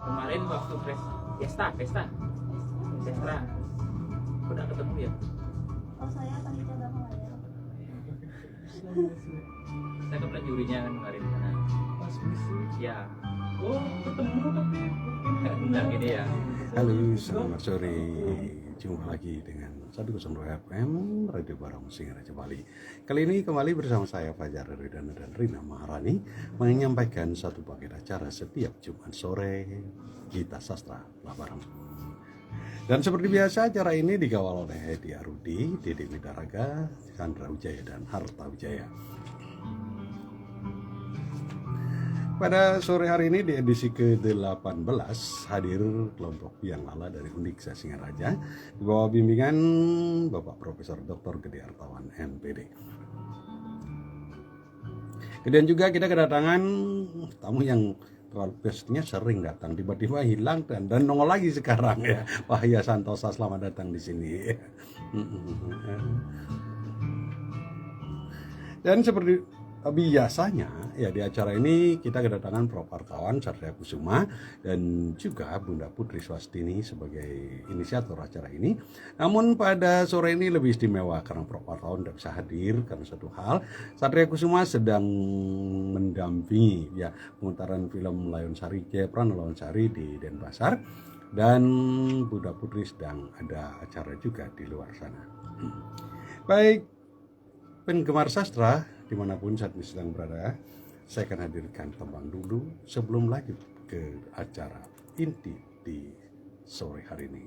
Kemarin waktu pesta udah ketemu ya. Oh, saya panitia belakang layar. Saya kebetulan jurinya kan kemarin sana. Pas misi. Ya. Oh, ketemu tapi mungkin Undang ini ya. Halo, selamat sore. Jumpa lagi dengan 102 FM Radio Barong Singaraja Bali. Kali ini kembali bersama saya Fajar Ridana dan Rina Maharani menyampaikan satu paket acara setiap Jumat sore Gita Sastra Labarang. Dan seperti biasa acara ini dikawal oleh Hedi Arudi, Dede Widaraga, Chandra Wijaya dan Harta Wijaya. Pada sore hari ini di edisi ke-18 hadir kelompok Biang Lala dari Uniksa Singaraja di bawah bimbingan Bapak Profesor Dr. Gede Artawan MPD. Kemudian juga kita kedatangan tamu yang pastinya sering datang, tiba-tiba hilang dan nongol lagi sekarang ya. Wahya Santosa, selamat datang di sini. Dan seperti biasanya ya di acara ini kita kedatangan Prof. Artawan Satria Kusuma dan juga Bunda Putri Swastini sebagai inisiator acara ini. Namun pada sore ini lebih istimewa karena Prof. Artawan tidak bisa hadir karena satu hal, Satria Kusuma sedang mendampingi ya pemutaran film Layon Sari Jayapran Layon Sari di Denpasar, dan Bunda Putri sedang ada acara juga di luar sana. Baik, penggemar sastra dimanapun saat ini sedang berada, saya akan hadirkan tembang dulu sebelum lanjut ke acara inti di sore hari ini.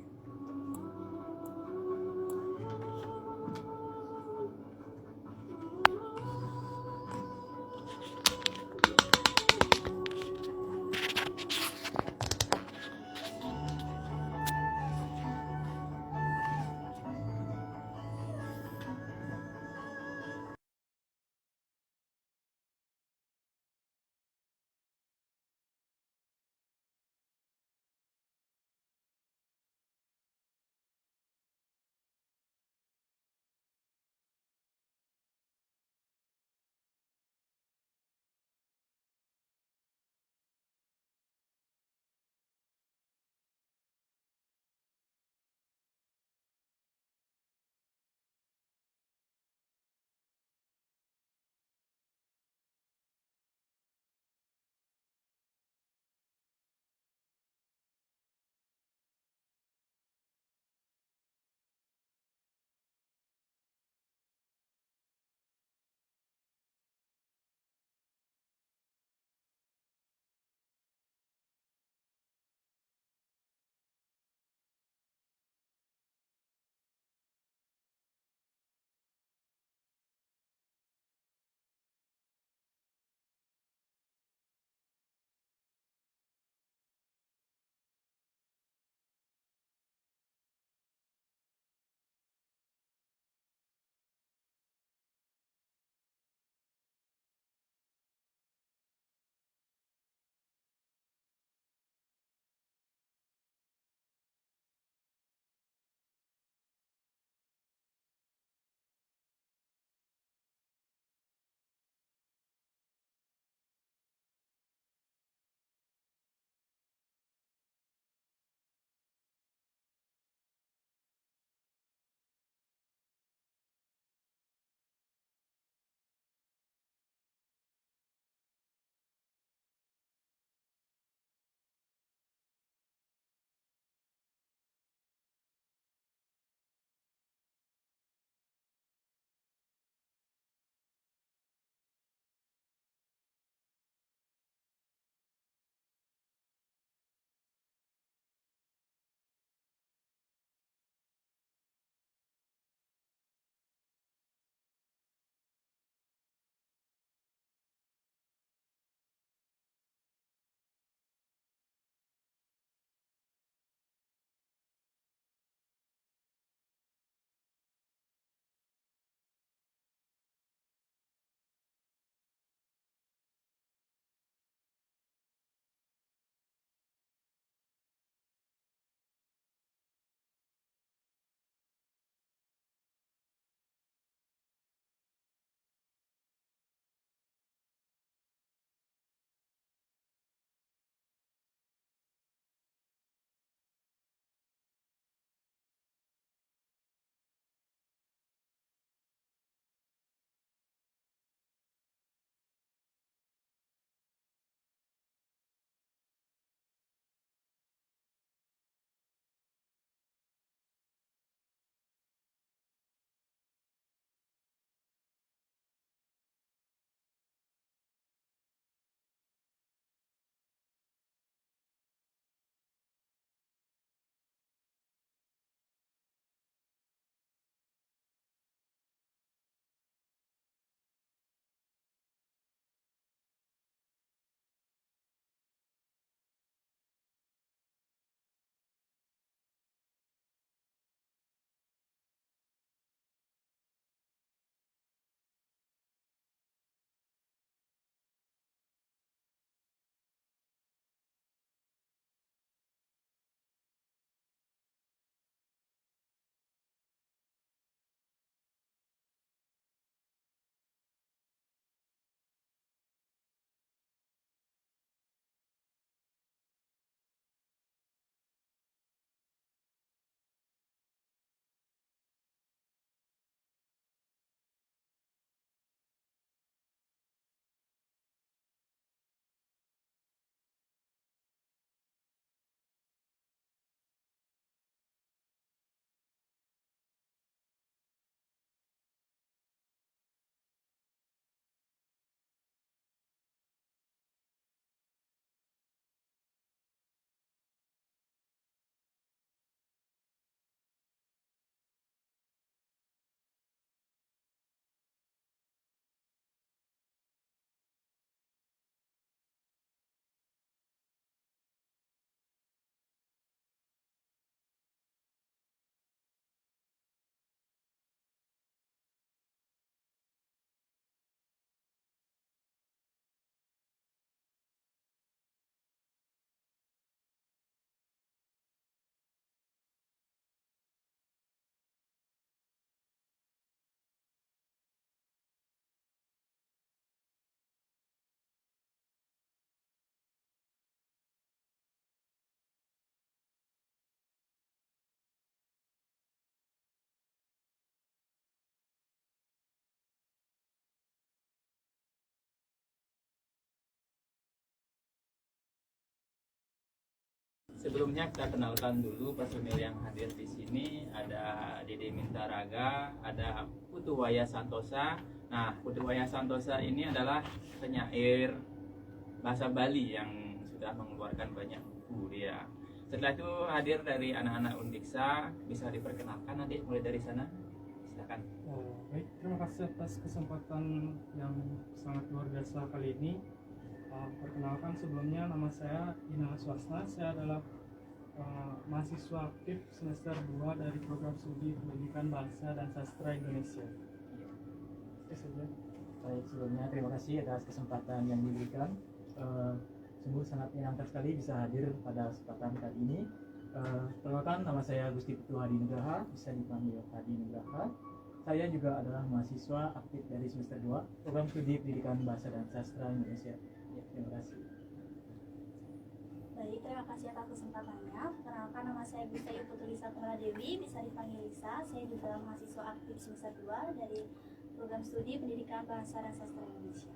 Sebelumnya kita kenalkan dulu personil yang hadir di sini. Ada Dede Mintaraga, ada Putu Waya Santosa. Nah, Putu Waya Santosa ini adalah penyair bahasa Bali yang sudah mengeluarkan banyak buku dia. Setelah itu hadir dari anak-anak Undiksa. Bisa diperkenalkan adik, mulai dari sana. Silakan. Baik, terima kasih atas kesempatan yang sangat luar biasa kali ini. Perkenalkan sebelumnya, nama saya Ina Swasna. Saya adalah mahasiswa aktif semester 2 dari program studi Pendidikan Bangsa dan Sastra Indonesia. Itu saja. Baik, sebelumnya terima kasih atas kesempatan yang diberikan. Sungguh sangat menyenangkan sekali bisa hadir pada kesempatan kali ini. Perkenalkan, nama saya Gusti Putu Hadi Nugraha, bisa dipanggil Hadi Nugraha. Saya juga adalah mahasiswa aktif dari semester 2 program studi Pendidikan Bahasa dan Sastra Indonesia. Ya, terima kasih. Baik, terima kasih atas kesempatannya. Perkenalkan, nama saya Gustaya Putri Satrala Dewi, bisa dipanggil Lisa. Saya juga mahasiswa aktif semester 2 dari program studi Pendidikan Bahasa dan Sastra Indonesia.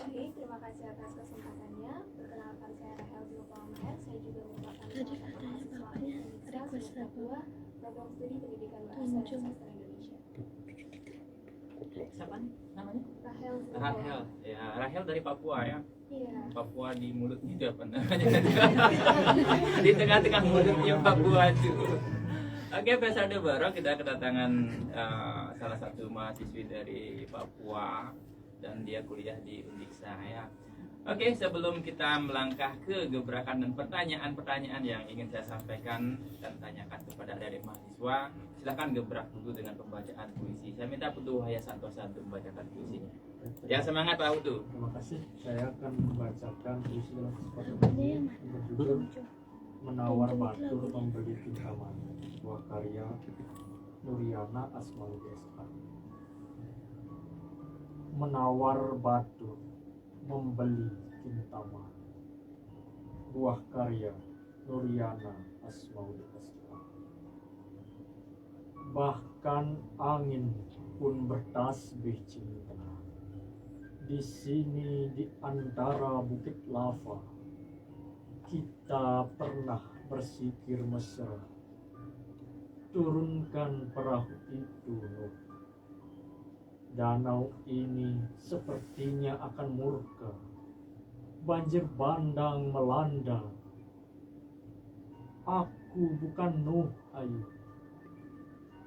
Oke, terima kasih atas kesempatannya. Perkenalkan, saya Rahel Zulfamaher. Saya juga merupakan salah satu mahasiswa aktif semester 2 program studi Pendidikan Bahasa dan Sastra Indonesia. Siapa namanya? Rahel Rahel. Zulfamaher. Ya, Rahel dari Papua ya. Iya. Papua di mulutnya itu apa namanya? Di tengah-tengah mulutnya Papua itu. Oke, episode baru kita kedatangan salah satu mahasiswi dari Papua dan dia kuliah di Undiksa ya. Oke, sebelum kita melangkah ke gebrakan dan pertanyaan-pertanyaan yang ingin saya sampaikan dan tanyakan kepada adik mahasiswa, silakan gebrak dulu dengan pembacaan puisi. Saya minta Putu Waya Santosa untuk membacakan puisinya. Ya, semangat Pak Putu. Terima kasih. Saya akan membacakan puisi dalam kesempatan ini berjudul Menawar Batur Membeli Pinjaman, buah karya Nuriana Asmaul SH. Menawar batur membeli kintaman, buah karya Nuriana Asmaul SH. Bahkan angin pun bertasbih cinta. Di sini di antara bukit lava, kita pernah bersikir mesra. Turunkan perahu itu, Nuh. Danau ini sepertinya akan murka. Banjir bandang melanda. Aku bukan Nuh, ayu.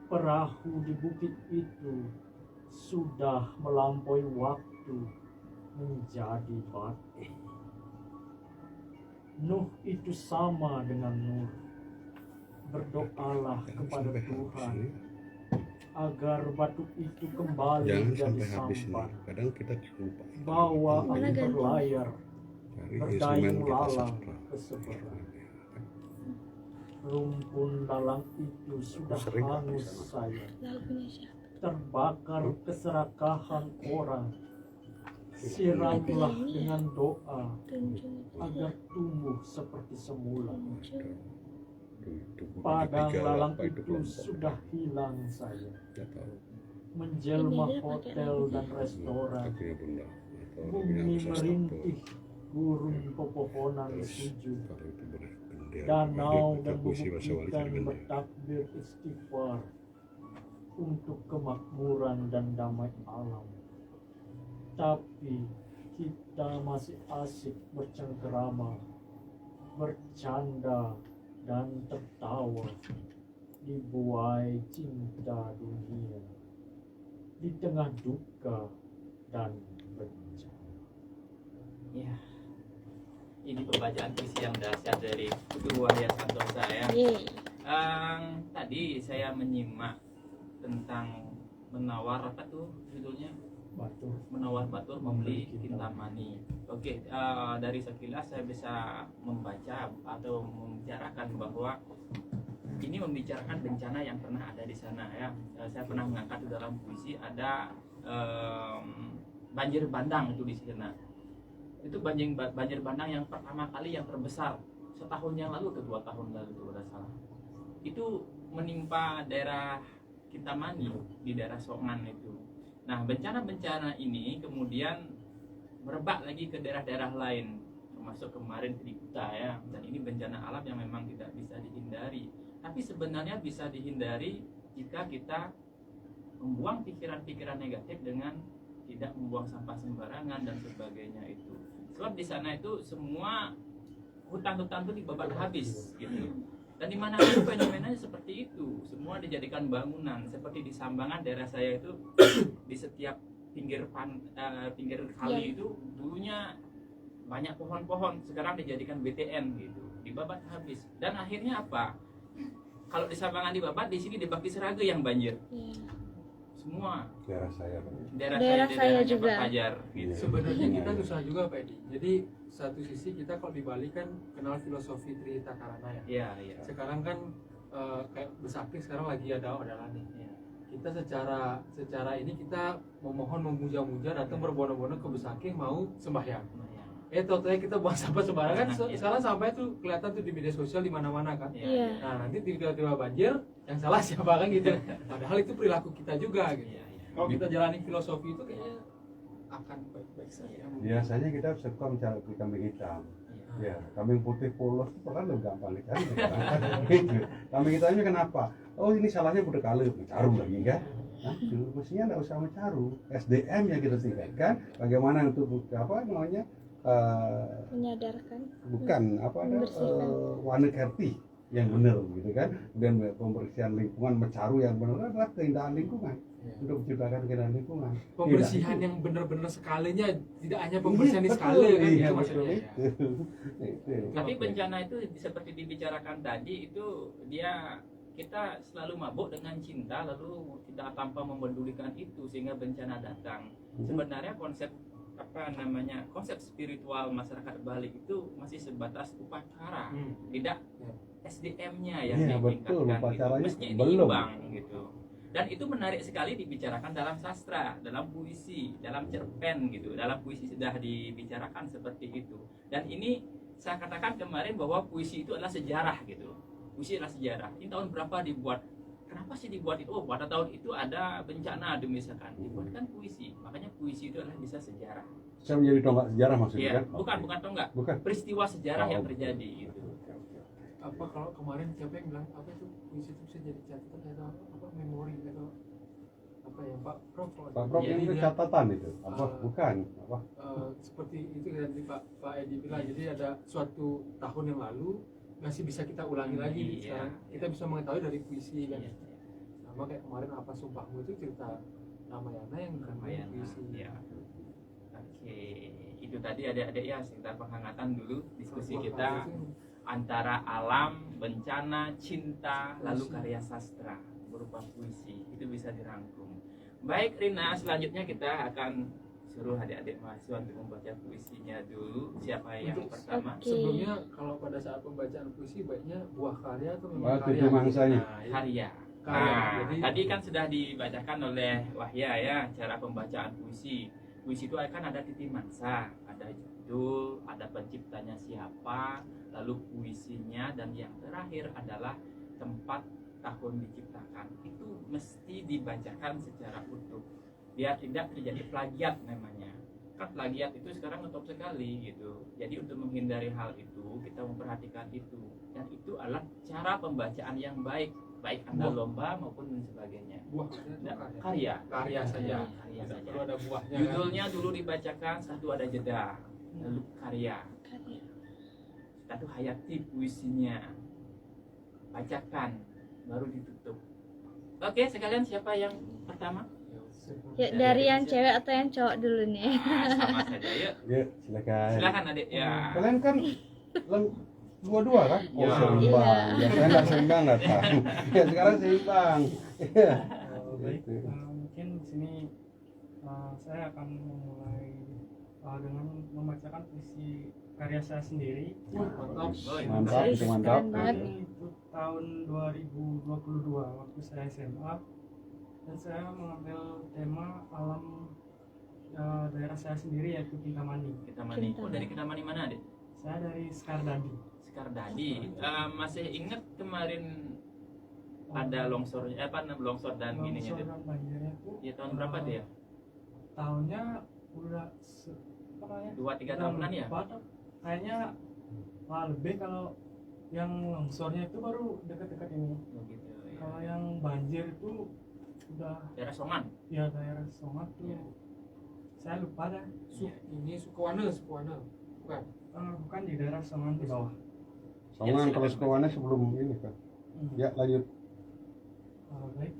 Perahu di bukit itu sudah melampaui waktu menjadi batu. Nuh itu sama dengan Nur. Berdoalah kepada Tuhan agar batu itu kembali Jangan menjadi sampai habis ini. sampan. Kadang kita lupa. Bawa aku berlayar, Cari berdayung instrumen kita lalang sastra. ke seberang. Rumpun dalang itu sudah Sering kan hangus di sana. saya. Terbakar keserakahan orang. Siramlah dengan doa agar tumbuh seperti semula. Padang lalang itu sudah hilang saya, menjelma hotel dan restoran. Bumi merintih, gurun pepohonan sujud. Danau dan bubuk ikan bertakbir istighfar untuk kemakmuran dan damai alam. Tapi kita masih asik bercengkerama, bercanda dan tertawa di buai cinta dunia, di tengah duka dan bencana. Ya, ini pembacaan puisi yang dahsyat dari Putu Waya Santosa ya. Tadi saya menyimak tentang menawar apa tuh judulnya? Batur. Menawar batur membeli kintamani. Oke, dari sekilas saya bisa membaca atau membicarakan bahwa ini membicarakan bencana yang pernah ada di sana ya. Saya pernah mengangkat di dalam puisi ada banjir bandang itu di sana. Itu banjir bandang yang pertama kali yang terbesar setahun yang lalu atau 2 tahun lalu itu udah salah. Itu menimpa daerah Kintamani di daerah Songan itu. Nah, bencana-bencana ini kemudian merebak lagi ke daerah-daerah lain, termasuk kemarin di Kuta ya, dan ini bencana alam yang memang tidak bisa dihindari. Tapi sebenarnya bisa dihindari jika kita membuang pikiran-pikiran negatif dengan tidak membuang sampah sembarangan dan sebagainya itu. Sebab di sana itu semua hutan-hutan itu dibabat habis gitu. Dan di mana itu fenomenanya seperti itu, semua dijadikan bangunan. Seperti di Sambangan daerah saya itu di setiap pinggir kali itu dulunya banyak pohon-pohon, sekarang dijadikan BTN gitu, dibabat habis. Dan akhirnya apa? Kalau di Sambangan dibabat, di sini di Bakti Seraga yang banjir. Semua daerah saya. daerah saya juga. Pak Fajar gitu. Sebenarnya kita susah juga Pak Edi. Jadi satu sisi kita kalau di Bali kan kenal filosofi Trihita Karana ya. Iya, iya. Sekarang kan kayak Besakih sekarang lagi ada nih. Iya. Kita secara ini kita memohon memuja-muja datang berbondong-bondong ke Besakih mau sembahyang. Totalnya kita buang sampah sembarangan. Sekarang sampah itu kelihatan tuh di media sosial di mana-mana kan. Iya. Nah nanti tiba-tiba banjir, yang salah siapa kan gitu. Padahal itu perilaku kita juga gitu. Iya, iya. Kalau kita jalani filosofi itu kayaknya akan baik-baik saja. Biasanya kita suka mencari kambing hitam. Ya, kambing putih polos itu kan lebih gampang dicari. Gitu. Kambing hitamnya kenapa? Oh ini salahnya udah kali caru lagi kan? Aduh, mestinya nggak usah mencaru. SDM yang kita tingkatkan. Bagaimana untuk apa namanya? Menyadarkan. Bukan apa ada Membersihkan. warna kerti yang benar gitu kan. Dan pembersihan lingkungan mencaru yang benar adalah keindahan lingkungan. Untuk menciptakan keindahan lingkungan. Pembersihan yang benar-benar sekalinya, tidak hanya pembersihan di sekali kan, iya, itu betul maksudnya. itu. Tapi bencana itu seperti dibicarakan tadi itu kita selalu mabuk dengan cinta lalu kita tanpa mempedulikan itu sehingga bencana datang. Sebenarnya konsep konsep spiritual masyarakat Bali itu masih sebatas upacara, tidak SDM-nya yang Iya, betul, ditingkatkan upacaranya gitu. Mestinya belum. diimbang gitu. Dan itu menarik sekali dibicarakan dalam sastra, dalam puisi, dalam cerpen gitu. Dalam puisi sudah dibicarakan seperti itu. Dan ini saya katakan kemarin bahwa puisi itu adalah sejarah gitu. Puisi adalah sejarah. Ini tahun berapa dibuat? Kenapa sih dibuat itu? Oh, pada tahun itu ada bencana misalkan. Dibuatkan puisi. Makanya puisi itu adalah bisa sejarah. Saya menjadi tonggak sejarah maksudnya Iya, kan? bukan tonggak. Bukan. Peristiwa sejarah yang Oh, terjadi gitu. Apa kalau kemarin siapa yang bilang apa itu puisi itu bisa jadi catatan atau apa memori atau apa ya Pak Prof? Pak Prof Iya, ini dia, catatan itu apa? Bukan apa? seperti itu yang tadi Pak Edi bilang. Jadi ada suatu tahun yang lalu masih bisa kita ulangi lagi Iya, sekarang. iya. Kita bisa mengetahui dari puisi kan. Iya. Sama kayak kemarin apa sumpahmu itu cerita Ramayana yang Ramayana. puisi. Ya. Oke, itu tadi adik-adik ya sekitar penghangatan dulu diskusi kita antara alam, bencana, cinta, lalu karya sastra berupa puisi. Itu bisa dirangkum. Baik Rina, selanjutnya kita akan suruh adik-adik mahasiswa untuk membaca puisinya dulu. Siapa yang pertama? Oke. Sebelumnya kalau pada saat pembacaan puisi baiknya buah karya atau memang Wah, karya? tujuh mangsanya. Nah, ya. Karya. Karya. Nah, Jadi- tadi kan sudah dibacakan oleh Wahya ya cara pembacaan puisi. Puisi itu akan ada titik mangsa, ada judul, ada penciptanya siapa, lalu puisinya, dan yang terakhir adalah tempat tahun diciptakan. Itu mesti dibacakan secara utuh biar tidak terjadi plagiat namanya. Kan plagiat itu sekarang ngetop sekali gitu. Jadi untuk menghindari hal itu kita memperhatikan itu, dan itu adalah cara pembacaan yang baik Anda lomba maupun sebagainya. Buah karya atau Nah, karya? karya saja. Karya Karya saja. saja. Perlu ada buahnya kan? Judulnya dulu dibacakan, satu ada jeda, lalu karya, satu hayati puisinya, bacakan, baru ditutup. Oke, sekalian siapa yang pertama? Ya, dari yang cewek atau yang cowok dulu nih? Nah, sama saja, yuk. Ya, silakan. Silakan adik ya. Kalian kan dua-dua kan? Oh, Iya. seimbang. Biasanya nggak seimbang nggak tahu. Ya sekarang seimbang. Iya. Baik, Gitu. mungkin di sini saya akan memulai dengan membacakan puisi karya saya sendiri. Mantap. Oh, iya. Mantap, itu mantap. Keren banget. Itu tahun 2022 waktu saya SMA, dan saya mengambil tema alam daerah saya sendiri yaitu Kintamani. Kintamani. Oh, dari Kintamani mana adik? Saya dari Skardadi. Skardadi. Masih ingat kemarin ada longsor, longsor dan gininya Longsor itu? dan banjirnya itu Ya tahun berapa dia? tahunnya udah apa namanya? 2-3 tahunan ya? kayaknya lebih kalau yang longsornya itu baru dekat-dekat ini. Begitu ya. Kalau yang banjir itu udah Daerah Songan. ya daerah Songat tuh. Iya. Saya lupa dah. Ini Sukowana, bukan? Bukan di daerah Songat di bawah. Songan silakan. kalau Sukowana sebelum ini kan. Ya lanjut. Baik.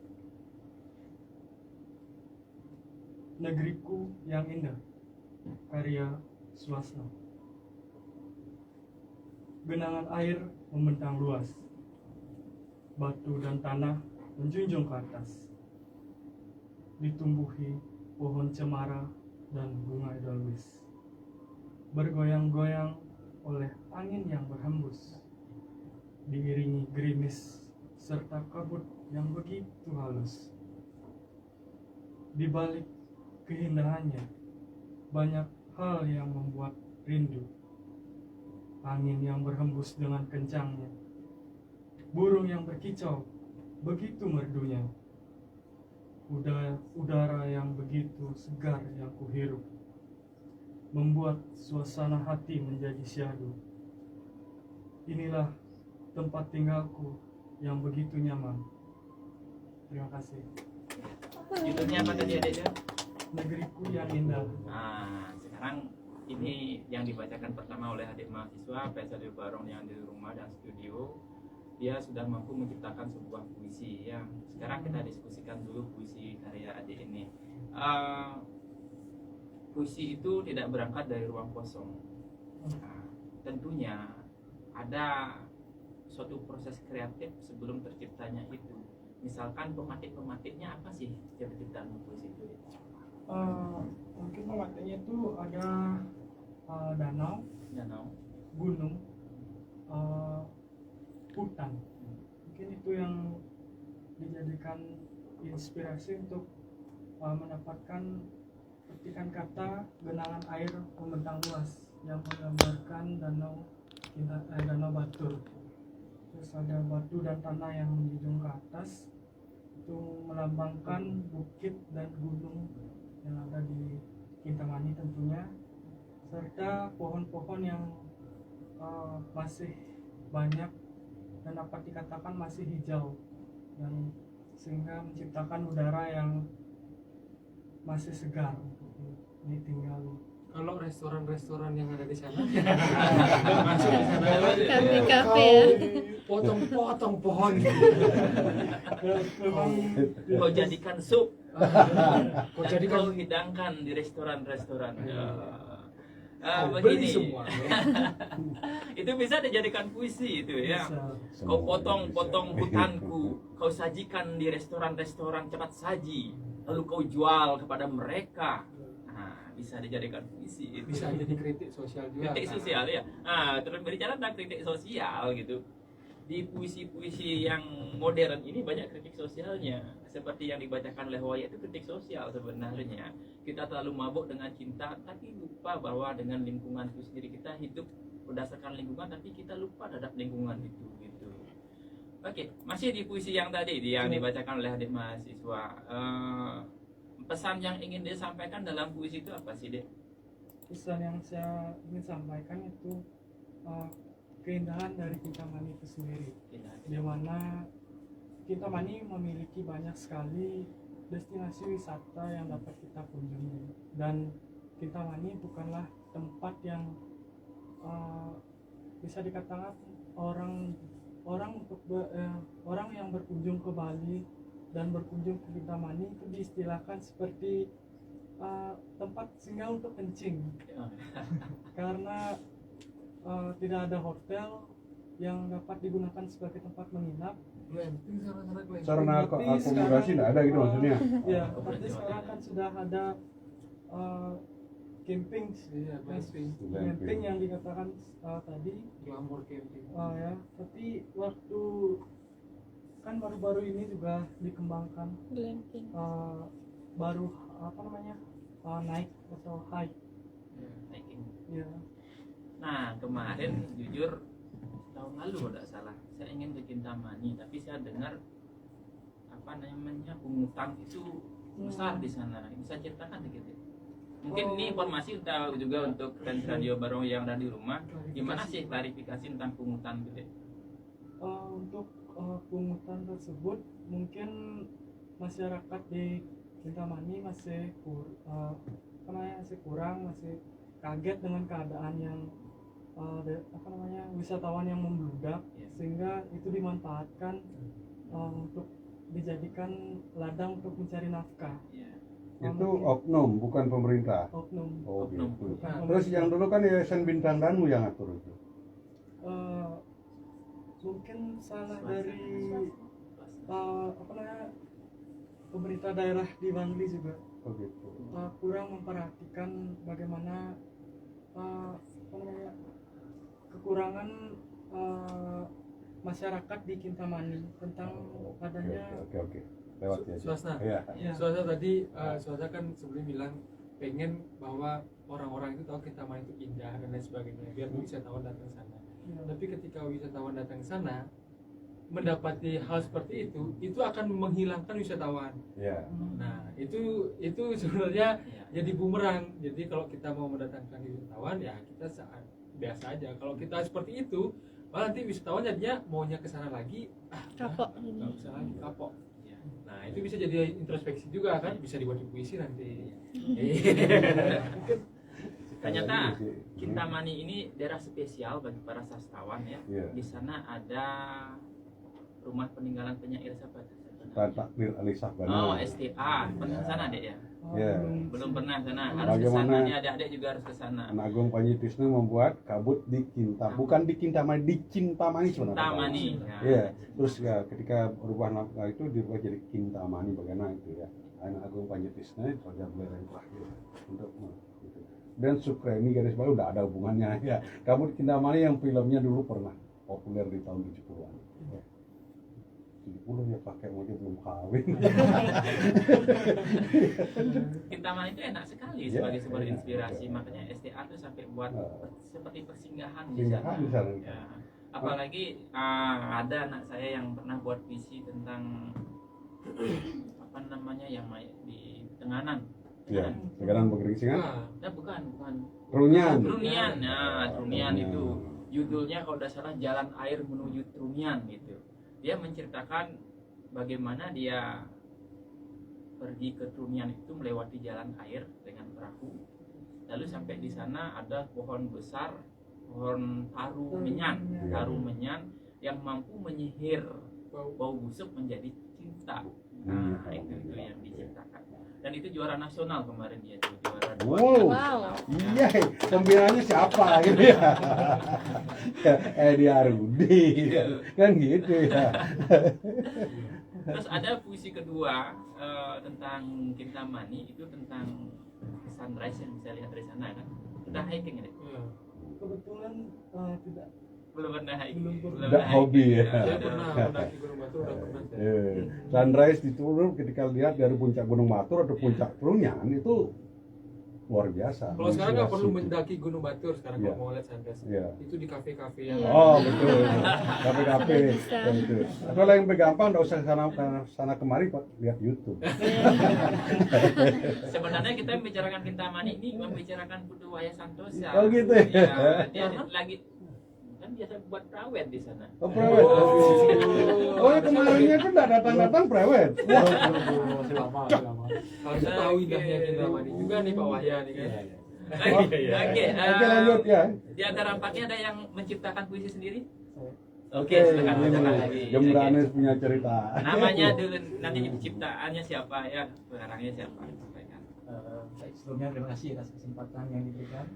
Negeriku yang indah, karya Swasna. Genangan air membentang luas, batu dan tanah menjunjung ke atas, ditumbuhi pohon cemara dan bunga edelweiss, bergoyang-goyang oleh angin yang berhembus, diiringi gerimis serta kabut yang begitu halus. Di balik keindahannya, banyak hal yang membuat rindu. Angin yang berhembus dengan kencangnya, burung yang berkicau begitu merdunya, udara yang begitu segar yang kuhirup, membuat suasana hati menjadi syahdu. Inilah tempat tinggalku yang begitu nyaman. Terima kasih. Judulnya apa tadi adiknya? Negeriku yang indah. Nah, sekarang ini yang dibacakan pertama oleh adik mahasiswa PSLU Barong yang di rumah dan studio. Dia sudah mampu menciptakan sebuah puisi ya. Sekarang kita diskusikan dulu puisi karya adik ini. Puisi itu tidak berangkat dari ruang kosong. Nah, tentunya ada suatu proses kreatif sebelum terciptanya itu. Misalkan pematik-pematiknya apa sih terciptaan puisi itu? Mungkin pematiknya itu ada danau, gunung, hutan. Mungkin itu yang dijadikan inspirasi untuk mendapatkan petikan kata genangan air membentang luas yang menggambarkan danau Batur. Terus ada batu dan tanah yang menjunjung ke atas, itu melambangkan bukit dan gunung yang ada di Kintamani tentunya, serta pohon-pohon yang masih banyak dan dapat dikatakan masih hijau, yang sehingga menciptakan udara yang masih segar untuk ditinggali. Kalau restoran-restoran yang ada di sana masuk di sana Kafe-kafe ya. potong-potong pohon. Kau jadikan sup, Kau jadikan kau hidangkan di restoran-restoran. beli Begini, semua. itu bisa dijadikan puisi itu ya. Bisa. Kau potong-potong hutanku, kau sajikan di restoran-restoran cepat saji, lalu kau jual kepada mereka. Nah, bisa dijadikan puisi itu. Bisa jadi kritik sosial juga. Kritik sosial ya. Nah, terus berbicara tentang kritik sosial gitu. Di puisi-puisi yang modern ini banyak kritik sosialnya. Seperti yang dibacakan oleh Waya itu kritik sosial sebenarnya. Kita terlalu mabuk dengan cinta, tapi lupa bahwa dengan lingkungan itu sendiri kita hidup berdasarkan lingkungan, tapi kita lupa terhadap lingkungan itu gitu. Oke, masih di puisi yang tadi yang dibacakan oleh adik mahasiswa. Pesan yang ingin disampaikan dalam puisi itu apa sih, Dek? Pesan yang saya ingin sampaikan itu keindahan dari Kintamani itu sendiri, di mana Kintamani memiliki banyak sekali destinasi wisata yang dapat kita kunjungi, dan Kintamani bukanlah tempat yang bisa dikatakan orang yang berkunjung ke Bali dan berkunjung ke Kintamani itu diistilahkan seperti tempat singgah untuk kencing, karena tidak ada hotel yang dapat digunakan sebagai tempat menginap. Glamping sana-sana glamping. Sarana Tapi akomodasi tidak ada gitu maksudnya. Ya, tapi sekarang kan sudah ada camping, Iya, glamping. camping yang dikatakan tadi. Glamour camping. Ya, tapi waktu kan baru-baru ini juga dikembangkan, Glamping. baru naik atau high. Hiking. Ya, Nah, kemarin jujur tahun lalu kalau tidak salah, saya ingin ke Kintamani, tapi saya dengar pungutan itu besar di sana. Bisa ceritakan sedikit? Mungkin ini informasi kita juga untuk fans Radio Barong yang ada di rumah. Gimana sih klarifikasi tentang pungutan gitu? Untuk pungutan tersebut mungkin masyarakat di Kintamani masih masih kurang, masih kaget dengan keadaan yang wisatawan yang membludak, sehingga itu dimanfaatkan untuk dijadikan ladang untuk mencari nafkah. Itu oknum, bukan pemerintah. Oknum. Oh Oknum. gitu. Bukan Terus yang pemerintah. dulu kan Yayasan Bintang Danmu yang atur itu. Mungkin salah dari pemerintah daerah di Bangli juga Oh gitu. kurang memperhatikan bagaimana kekurangan masyarakat di Kintamani tentang adanya Oke. Lewat ya. Suasana. Iya. ya, Suasana tadi, Suasana kan sebelum bilang pengen bahwa orang-orang itu tahu Kintamani itu indah dan lain sebagainya, biar wisatawan datang ke sana. ya, Tapi ketika wisatawan datang ke sana, mendapati hal seperti itu akan menghilangkan wisatawan. Iya. Nah, itu sebenarnya jadi bumerang. Jadi kalau kita mau mendatangkan wisatawan, ya kita biasa aja. Kalau kita seperti itu, malah nanti wisatawan jadinya maunya ke sana lagi, Kapok. nggak usah lagi, kapok. Nah, itu bisa jadi introspeksi juga kan, bisa dibuat di puisi nanti. Ternyata Kintamani ini daerah spesial bagi para sastrawan ya. Iya. Di sana ada rumah peninggalan penyair siapa? Takdir Alisah Bana. Oh, STA. Pernah ke sana, Dek ya? Ya. Belum pernah ke sana. Harus ke Bagaimana? sana. Ini adik-adik juga harus ke sana. Anak Agung Panji Tisnu membuat kabut di bukan di Kintamani, di Cintamani sebenarnya. Kintamani. Iya. Terus ya ketika berubah nama itu dirubah jadi Kintamani bagaimana itu ya. Anak Agung Panji Tisnu pada beliau yang terakhir untuk gitu. Dan Sukremi garis bawah udah ada hubungannya ya. Kabut Kintamani yang filmnya dulu pernah populer di tahun 70-an. Ya. 70 ya pakai mau dia belum kawin. Kintamani itu enak sekali Iya, sebagai sumber enak. inspirasi. Makanya STA tuh sampai buat seperti persinggahan di Persinggahan di sana. Ya. Apalagi ada anak saya yang pernah buat visi tentang apa namanya yang di Tenganan. Ya, sekarang bergerisingan. Nah, bukan. Trunyan. Trunian. Nah, Trunian Trunian. itu judulnya kalau tidak salah Jalan Air Menuju Trunian gitu. Dia menceritakan bagaimana dia pergi ke Trunian itu melewati jalan air dengan perahu. Lalu sampai di sana ada pohon besar, pohon taru menyan, yang mampu menyihir bau busuk menjadi cinta. Nah, itu yang diciptakan. Dan itu juara nasional kemarin dia tuh, juara dua. Wow. Iya, pembinaannya siapa gitu ya? Edi Arudi, kan gitu ya. Terus ada puisi kedua tentang Kintamani, itu tentang sunrise yang bisa lihat dari sana kan. Udah hiking ya? kebetulan tidak Belum pernah hiking. Belum pernah. Udah hobi ya. Saya pernah mendaki Gunung Batur, udah pernah. Sunrise itu ketika lihat dari puncak Gunung Batur atau puncak Trunyan itu luar biasa. Kalau sekarang nggak perlu Menginspirasi. mendaki Gunung Batur sekarang Iya. kalau mau lihat sunrise. Iya. Itu di kafe-kafe yang Oh betul, kafe-kafe Bisa. dan itu. Atau yang lebih gampang, nggak usah sana kemari kok lihat YouTube. Sebenarnya kita membicarakan Kintamani ini membicarakan Putu Waya Santosa. Oh, gitu ya? Dia lagi kan biasa buat prawet di sana. Oh prewed. Oh ya kemarinnya kan nggak datang prewed. Masih lama. harus tahu indahnya Kintamani juga nih Pak Wahya nih kan. Oke, Lanjut ya. Di antara empatnya ada yang menciptakan puisi sendiri? Oke, silakan, ini silakan lagi. Gembranes punya cerita. Namanya dulu, nanti ciptaannya siapa ya, pengarangnya siapa? Sampaikan. Baik, sebelumnya terima kasih atas kesempatan yang diberikan.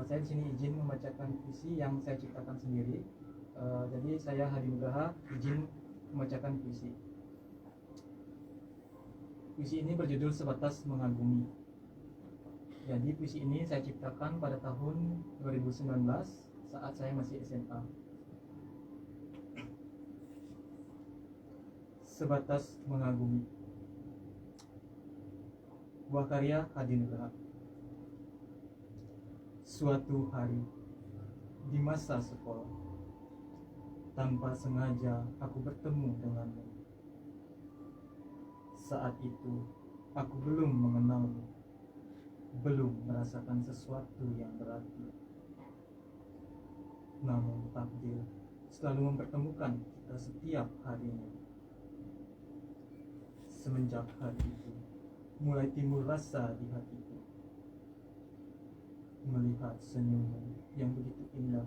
Saya di sini izin membacakan puisi yang saya ciptakan sendiri. Jadi saya Hadi Nugraha izin membacakan puisi. Puisi ini berjudul Sebatas Mengagumi. Jadi puisi ini saya ciptakan pada tahun 2019 saat saya masih SMA. Sebatas Mengagumi. Buah karya Hadi Nugraha. Suatu hari di masa sekolah, tanpa sengaja aku bertemu denganmu. Saat itu aku belum mengenalmu, belum merasakan sesuatu yang berarti. Namun takdir selalu mempertemukan kita setiap harinya. Semenjak hari itu, mulai timbul rasa di hatiku. Melihat senyummu yang begitu indah,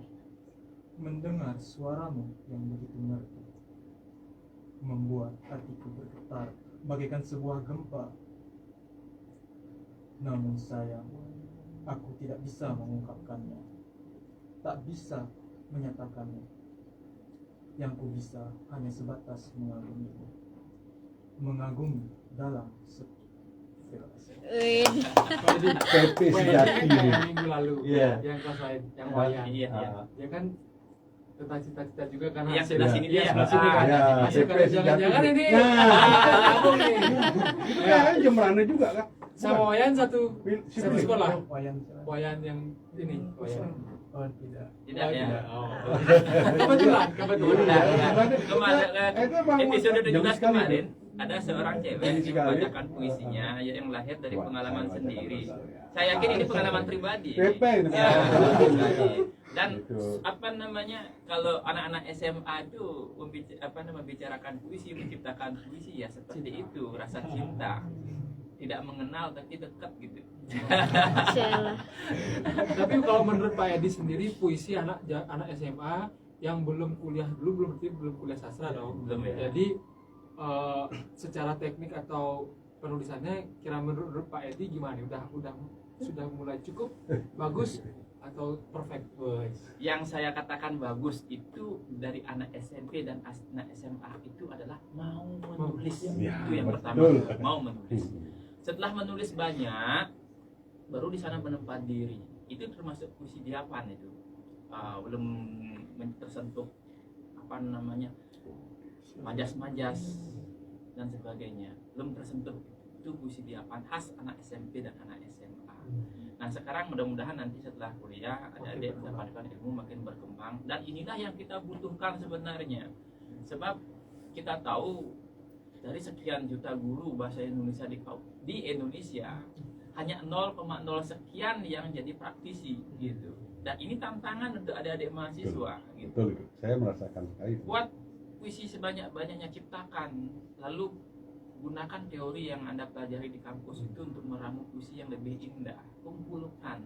mendengar suaramu yang begitu merdu, membuat hatiku bergetar bagaikan sebuah gempa. Namun sayang, aku tidak bisa mengungkapkannya, tak bisa menyatakannya. Yang ku bisa hanya sebatas mengagumimu, mengagumi dalam sepi. Terima kasih. Wih. PP sejati. Yang minggu lalu, Iya. yang kelas lain, yang wayang. Iya, iya. Dia kan tentang cita-cita juga kan Yang hasil. sebelah sini dia, sebelah sini kan. Ya, Hasil PP kan sejati. jangan-jangan ini. Nah. Nyambung nih. Ya, Jembrana juga kan. Sama Wayan satu Si satu Philip. sekolah. Wayan, Wayan yang ini, Wayan. oh tidak. Tidak Oh, ya. tidak. Oh. Kebetulan. Nah, Iya. kemarin Itu emang episode jauh 17 sekali. kemarin ada seorang cewek Jauh yang sekali. membacakan puisinya yang lahir dari Wah, pengalaman saya sendiri. bacakan terus, ya. Saya yakin ini pengalaman pribadi. PP ini Ya, pengalaman pribadi. Dan Gitu. apa namanya, kalau anak-anak SMA itu membicarakan puisi, menciptakan puisi ya seperti itu, rasa cinta. Tidak mengenal tapi dekat gitu. Celah. Tapi kalau menurut Pak Edi sendiri puisi anak SMA yang belum kuliah dulu belum kuliah sastra dong. Belum ya. Jadi secara teknik atau penulisannya kira menurut Pak Edi gimana? Sudah mulai cukup bagus atau perfect? Yang saya katakan bagus itu dari anak SMP dan anak SMA itu adalah mau menulis. Ya, Itu yang betul. pertama, mau menulis. Setelah menulis banyak, baru di sana menempat diri. Itu termasuk puisi diapan itu. Belum tersentuh apa namanya, majas-majas dan sebagainya. Belum tersentuh. Itu puisi diapan khas anak SMP dan anak SMA. Nah sekarang mudah-mudahan nanti setelah kuliah adik-adik mendapatkan ilmu makin berkembang, dan inilah yang kita butuhkan sebenarnya. Sebab kita tahu dari sekian juta guru bahasa Indonesia di Indonesia hanya 0,0 sekian yang jadi praktisi gitu. Dan ini tantangan untuk adik-adik mahasiswa gitu. Betul, saya merasakan sekali. Buat puisi sebanyak-banyaknya, ciptakan, lalu gunakan teori yang Anda pelajari di kampus itu untuk meramu puisi yang lebih indah. Kumpulkan.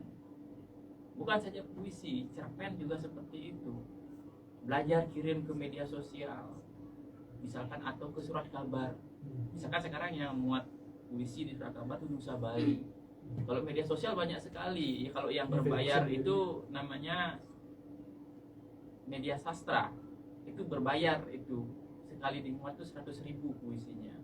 Bukan saja puisi, cerpen juga seperti itu. Belajar kirim ke media sosial, misalkan, atau ke surat kabar. Misalkan sekarang yang muat puisi di surat kabar itu Nusa Bali. Kalau media sosial banyak sekali. Kalau yang berbayar itu namanya media sastra. Itu berbayar itu. Sekali dimuat itu 100.000 puisinya.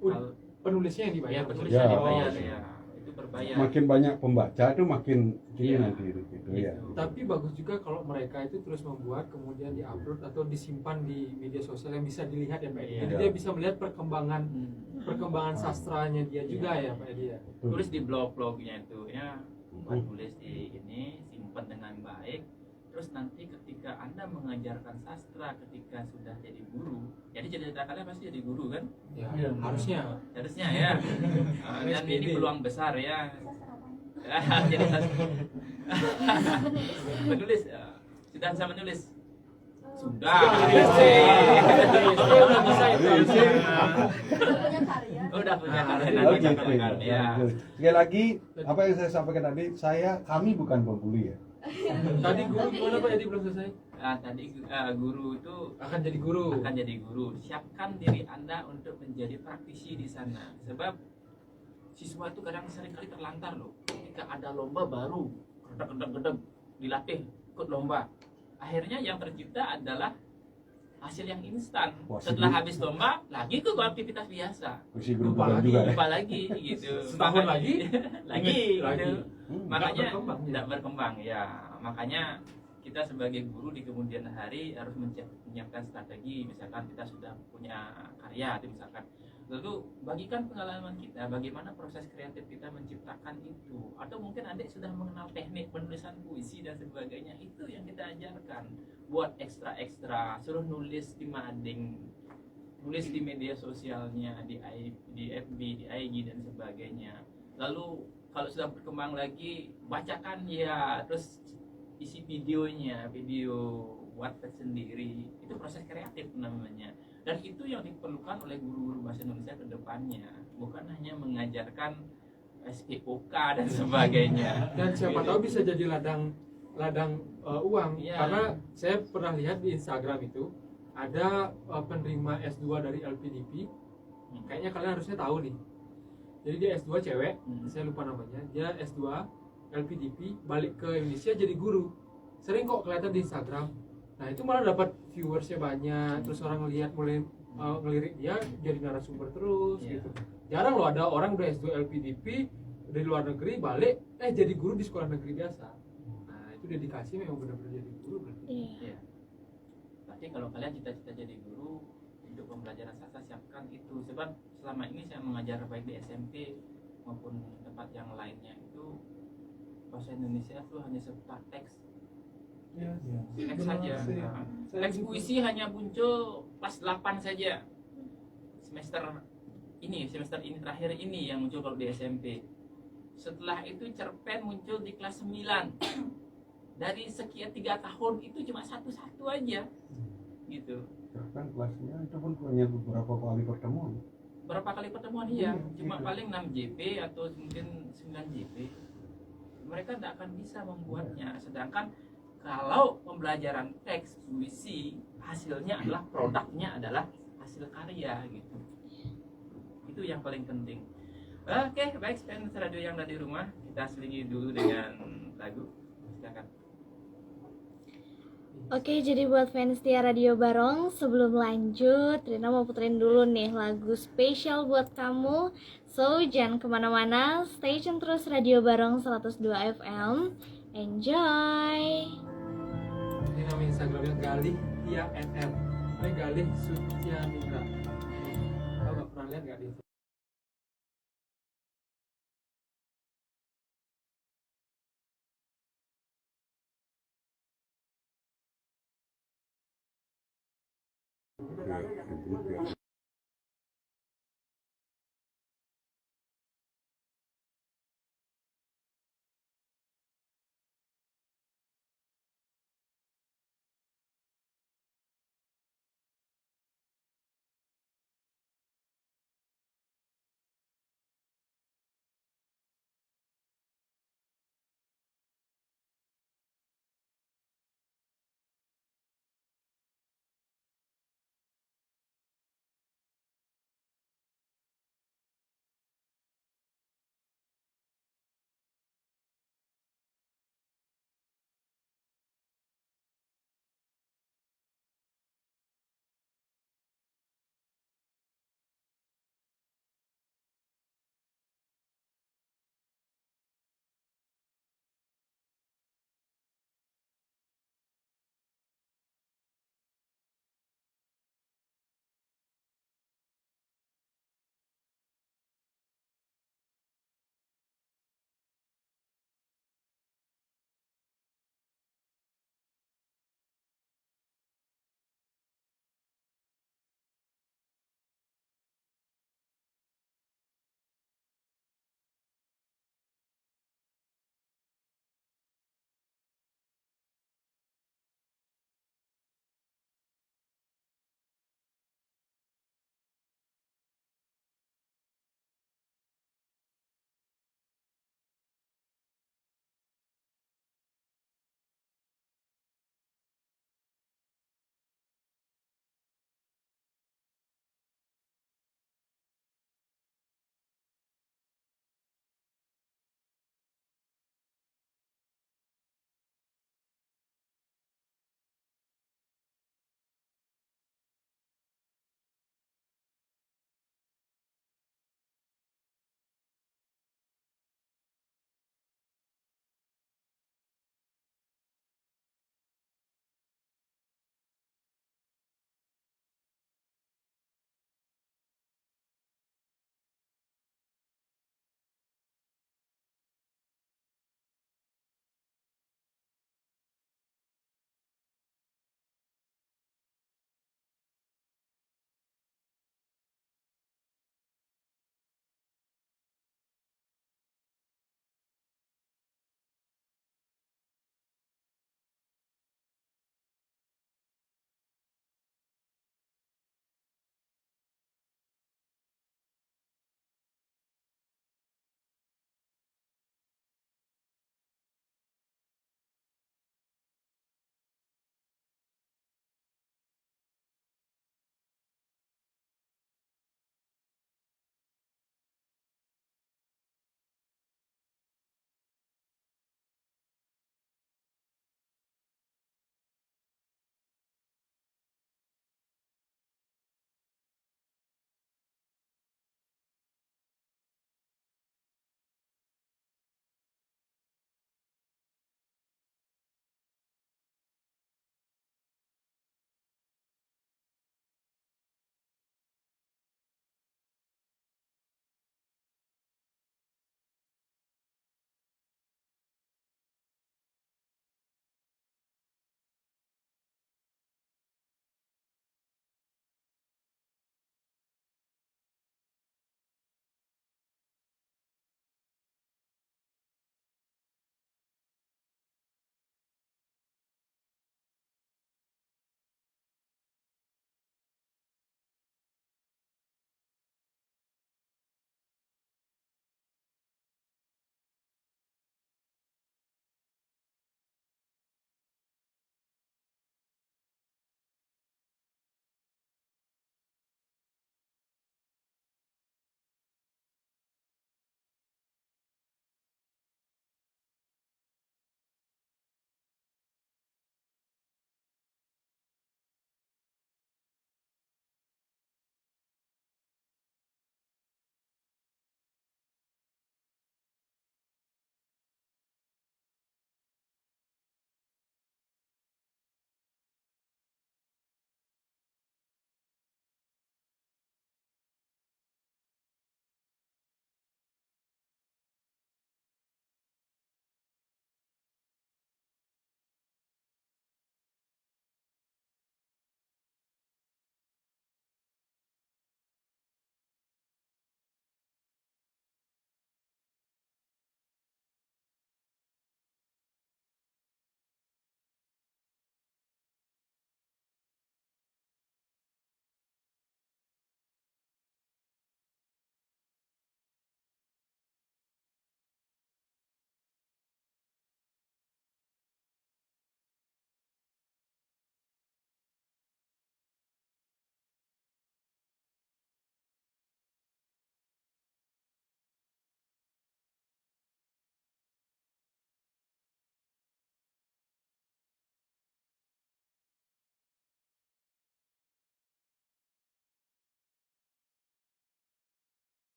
Kalau Penulisnya yang dibayar. penulisnya Ya. dibayar ya, itu berbayar. Makin banyak pembaca itu makin ini Iya. nanti gitu ya. Tapi bagus juga kalau mereka itu terus membuat kemudian diupload atau disimpan di media sosial yang bisa dilihat ya Pak Edi. Iya. Jadi dia bisa melihat perkembangan Hmm. sastranya dia juga ya Pak Edi ya. Tulis di blog-blognya itu ya, buat tulis di ini, simpan dengan baik. Terus nanti ketika Anda mengajarkan sastra ketika sudah jadi guru, jadi cita-cita kalian pasti jadi guru kan? Ya, Iya. harusnya. Harusnya ya. Dan ini peluang besar ya. Sastra apa? Jadi menulis sudah bisa menulis. Sudah. Udah bisa itu harusnya. Punya karya. Udah punya karya Oh, nanti gitu. punya karya. Sekali lagi apa yang saya sampaikan tadi, kami bukan pembuli ya. Tadi guru gimana Pak Edi belum selesai? Tadi guru itu Akan jadi guru. akan jadi guru. Siapkan diri Anda untuk menjadi praktisi di sana. Sebab siswa itu kadang seringkali terlantar loh. Ketika ada lomba baru, gedeg-gedeg dilatih ikut lomba. Akhirnya yang tercipta adalah hasil yang instan. Wah, Setelah sibuk. habis lomba, lagi ke aktivitas biasa. Mesti Lupa berubah lagi. juga ya. Lupa lagi gitu. Setahun lagi? lagi Lagi. gitu. Makanya Nggak berkembang, ya? tidak berkembang ya. Makanya kita sebagai guru di kemudian hari harus menyiapkan strategi. Misalkan kita sudah punya karya, misalkan, lalu bagikan pengalaman kita, bagaimana proses kreatif kita menciptakan itu. Atau mungkin adik sudah mengenal teknik penulisan puisi dan sebagainya, itu yang kita ajarkan. Buat ekstra-ekstra, suruh nulis di mading, nulis di media sosialnya, di FB, di IG dan sebagainya. Lalu kalau sudah berkembang lagi bacakan ya, terus isi videonya, video buat sendiri, itu proses kreatif namanya. Dan itu yang diperlukan oleh guru-guru bahasa Indonesia ke depannya, bukan hanya mengajarkan SPOK dan sebagainya. Dan siapa Gitu. tahu bisa jadi ladang uang. Iya. Karena saya pernah lihat di Instagram itu ada penerima S2 dari LPDP. Kayaknya kalian harusnya tahu nih. Jadi dia S2 cewek, saya lupa namanya. Dia S2 LPDP, balik ke Indonesia jadi guru. Sering kok kelihatan di Instagram. Nah itu malah dapat viewersnya banyak, terus orang ngelihat mulai ngelirik dia jadi narasumber terus Iya. gitu. Jarang loh ada orang udah S2 LPDP dari luar negeri balik jadi guru di sekolah negeri biasa. Nah itu dedikasi memang benar-benar jadi guru berarti. Iya. Iya. Tapi kalau kalian cita-cita jadi guru untuk pembelajaran sastra, siapkan itu. Sebab selama ini saya mengajar baik di SMP maupun tempat yang lainnya itu bahasa Indonesia itu hanya seputar teks. Teks saja. Nah, teks puisi hanya muncul kelas 8 saja. Semester ini terakhir ini yang muncul kalau di SMP. Setelah itu cerpen muncul di kelas 9. Dari sekian 3 tahun itu cuma satu-satu aja. Gitu. Kan kelasnya itu pun punya beberapa kali pertemuan. Berapa kali pertemuan ya? Cuma gitu. paling 6 JP atau mungkin 9 JP. Mereka tidak akan bisa membuatnya. Sedangkan kalau pembelajaran teks puisi hasilnya adalah produknya adalah hasil karya gitu. Itu yang paling penting. Oke, baik fans radio yang ada di rumah, kita selingi dulu dengan lagu. Silakan. Oke, jadi buat fans Tia Radio Barong, sebelum lanjut, Rina mau puterin dulu nih lagu spesial buat kamu. So, jangan kemana-mana, stay tune terus Radio Barong 102 FM. Enjoy! Ini nama Instagramnya Galih Tia NR. Ini Galih Sutianindra. Tahu nggak, pernah lihat nggak di Ya,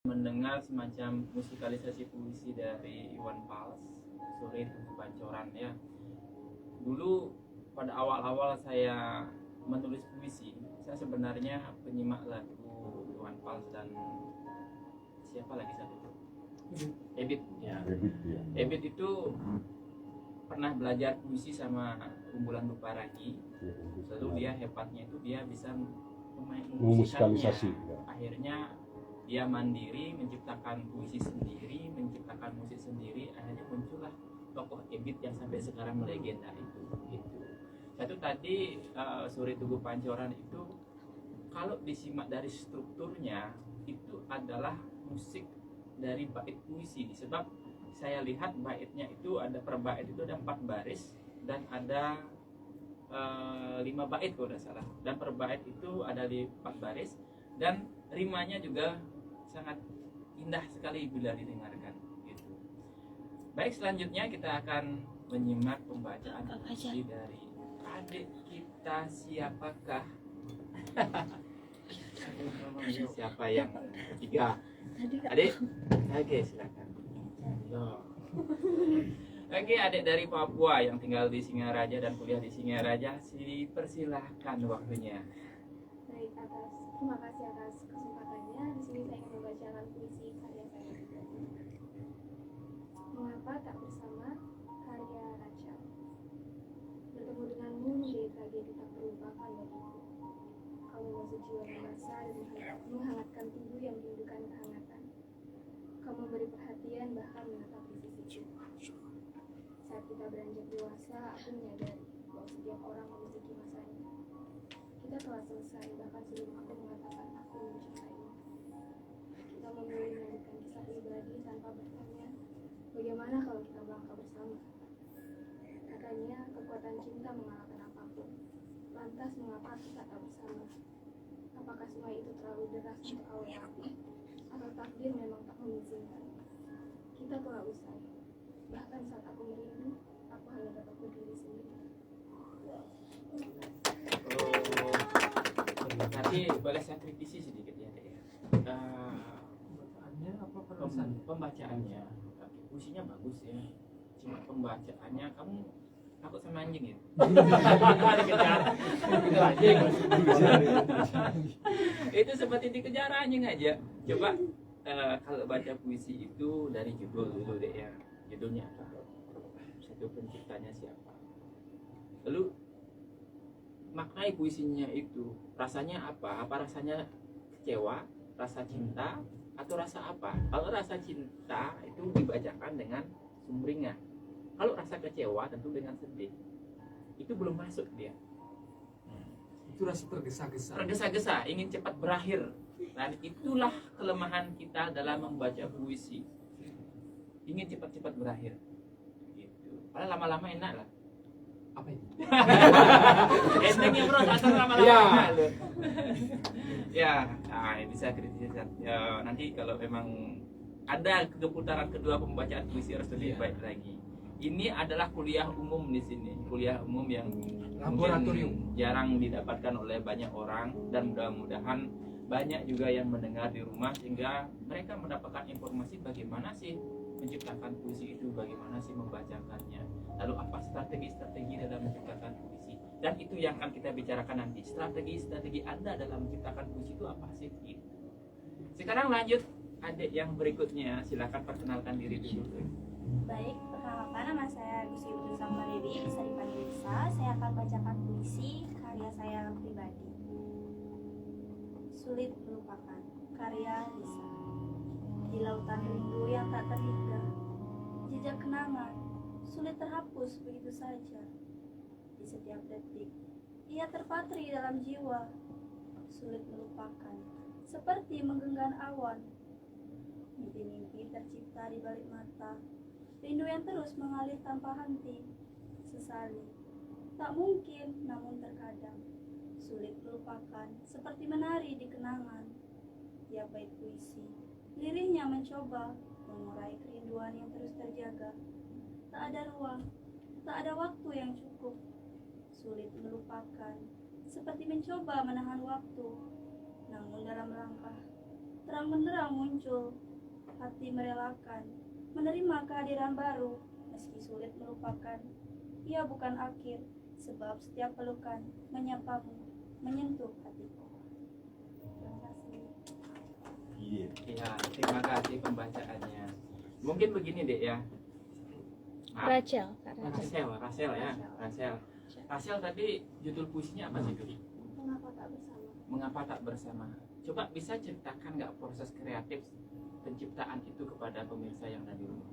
mendengar semacam musikalisasi puisi dari Iwan Fals, Sore Tugu Pancoran ya. Dulu pada awal-awal saya menulis puisi, saya sebenarnya penyimak lagu Iwan Fals dan siapa lagi satu itu? Ebit ya. Ebit itu pernah belajar puisi sama Kumpulan Buparagi. Lalu dia hebatnya itu dia bisa Memusikalisasi, memusikannya. ya. Akhirnya dia mandiri menciptakan puisi sendiri, menciptakan musik sendiri. Akhirnya muncullah tokoh Ebit yang sampai sekarang melegenda itu. Gitu. Satu tadi Sore Tugu Pancoran itu kalau disimak dari strukturnya itu adalah musik dari bait puisi. Sebab saya lihat baitnya itu ada per bait itu ada 4 baris dan ada 5 bait kalau tidak salah. Dan per bait itu ada di 4 baris dan rimanya juga sangat indah sekali bila didengarkan. Gitu. Baik, selanjutnya kita akan menyimak pembacaan puisi dari adik kita. Siapakah? Siapa yang ketiga? Adik? Oke, silakan. Loh. Oke, adik dari Papua yang tinggal di Singaraja dan kuliah di Singaraja, dipersilahkan waktunya. Baik, terima kasih atas kesempatannya. Di sini saya ingin membacakan puisi karya saya. Mengapa tak bersama, karya Rachel. Bertemu denganmu menjadi tragedi tak terlupakan bagiku. Kamu membasuh jiwa yang basah dan menghangatkan tubuh yang merindukan kehangatan. Kamu beri perhatian bahkan menatap sisiku. Saat kita beranjak dewasa, aku menyadari bahwa setiap orang memiliki masanya. Kita telah selesai bahkan sebelum aku mengatakan aku mencintaimu. Kita memilih melanjutkan kisah pribadi tanpa bertanya, bagaimana kalau kita melangkah bersama? Katanya kekuatan cinta mengalahkan apapun. Lantas mengapa kita tak bersama? Apakah sungai itu terlalu deras untuk kau lewati? Atau takdir memang tak mengizinkan? Kita telah usai. Bahkan saat aku merindu, aku hanya dapat berdiri sendiri. Nanti boleh saya kritisi sedikit ya, Dek. Pembacaannya apa penulisan? Pembacaannya, puisinya bagus ya. Cuma pembacaannya kamu takut sama anjing ya? Dikejar. Itu anjing. Itu seperti dikejar anjing aja. Coba kalau baca puisi itu dari judul dulu deh ya. Judulnya apa? Satu penciptanya siapa? Lalu maknai puisinya itu rasanya apa? Apa rasanya kecewa, rasa cinta, atau rasa apa? Kalau rasa cinta itu dibacakan dengan sumringah. Kalau rasa kecewa tentu dengan sedih. Itu belum masuk dia. Itu rasa tergesa-gesa. Tergesa-gesa, ingin cepat berakhir. Dan itulah kelemahan kita dalam membaca puisi. Ingin cepat-cepat berakhir. Gitu. Padahal lama-lama enak lah. Apa itu? Endingnya bro, asal lama-lama Ya. enak loh. Ya, nah, bisa kritis ya, nanti kalau memang ada keputaran kedua pembacaan puisi harus lebih baik lagi. Ini adalah kuliah umum di sini, kuliah umum yang Laboratorium. mungkin jarang didapatkan oleh banyak orang dan mudah-mudahan banyak juga yang mendengar di rumah sehingga mereka mendapatkan informasi bagaimana sih menciptakan puisi itu, bagaimana sih membacakannya, lalu apa strategi-strategi dalam menciptakan puisi, dan itu yang akan kita bicarakan nanti. Strategi-strategi Anda dalam menciptakan puisi itu apa sih? Gitu. Sekarang lanjut adik yang berikutnya, silakan perkenalkan diri dulu. Baik, perkenalkan nama saya Gusti Putri Sangma Dewi, bisa dipanggil Lisa. Saya akan bacakan puisi karya saya pribadi. Sulit melupakan, karya Lisa. Di lautan rindu yang tak terhingga, jejak kenangan sulit terhapus begitu saja. Di setiap detik, ia terpatri dalam jiwa. Sulit melupakan, seperti menggenggam awan. Mimpi-mimpi tercipta di balik mata. Rindu yang terus mengalir tanpa henti. Sesali, tak mungkin namun terkadang. Sulit melupakan, seperti menari di kenangan. Tiap bait puisi, lirihnya mencoba mengurai kerinduan yang terus terjaga. Tak ada ruang, tak ada waktu yang cukup. Sulit melupakan, seperti mencoba menahan waktu. Namun dalam langkah, terang benderang muncul. Hati merelakan menerima kehadiran baru, meski sulit melupakan. Ia bukan akhir, sebab setiap pelukan menyapamu, menyentuh hatiku. Terima kasih. Iya. Ya, terima kasih pembacaannya. Mungkin begini deh ya. Rachel, Kak Rachel. Rachel ya, Rachel tadi judul puisinya apa sih, Du? Mengapa tak bersama? Mengapa tak bersama? Coba bisa ceritakan nggak proses kreatif penciptaan itu kepada pemirsa yang ada di rumah?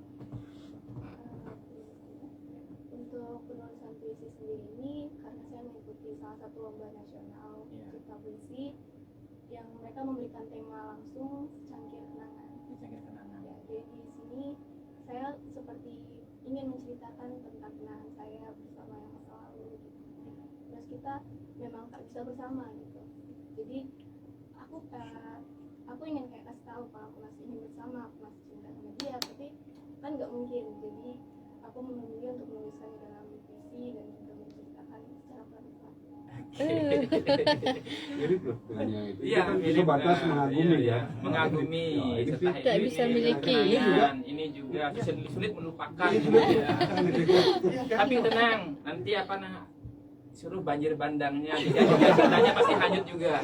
Untuk penulisan puisi sendiri ini karena saya mengikuti salah satu lomba nasional cipta puisi yang mereka memberikan tema langsung secangkir kenangan. Secangkir kenangan. Ya, jadi di sini saya seperti ingin menceritakan tentang kenangan saya bersama yang masa lalu gitu. Terus kita memang tak bisa bersama gitu. Jadi aku ingin kayak kasih tahu kalau aku masih ingin bersama, aku masih cinta sama dia, tapi kan nggak mungkin. Jadi aku memilih untuk menuliskannya dalam puisi dan juga menceritakan secara pelan-pelan. Mirip loh dengan yang itu. Iya, Itu kan mirip, sebatas mengagumi ya. Mengagumi. Ya, ini Setelah sih- Tak ini bisa miliki. kenangan, ini juga sulit melupakan. Gitu ya. Tapi tenang, nanti apa suruh banjir bandangnya, tidak ceritanya pasti hanyut juga.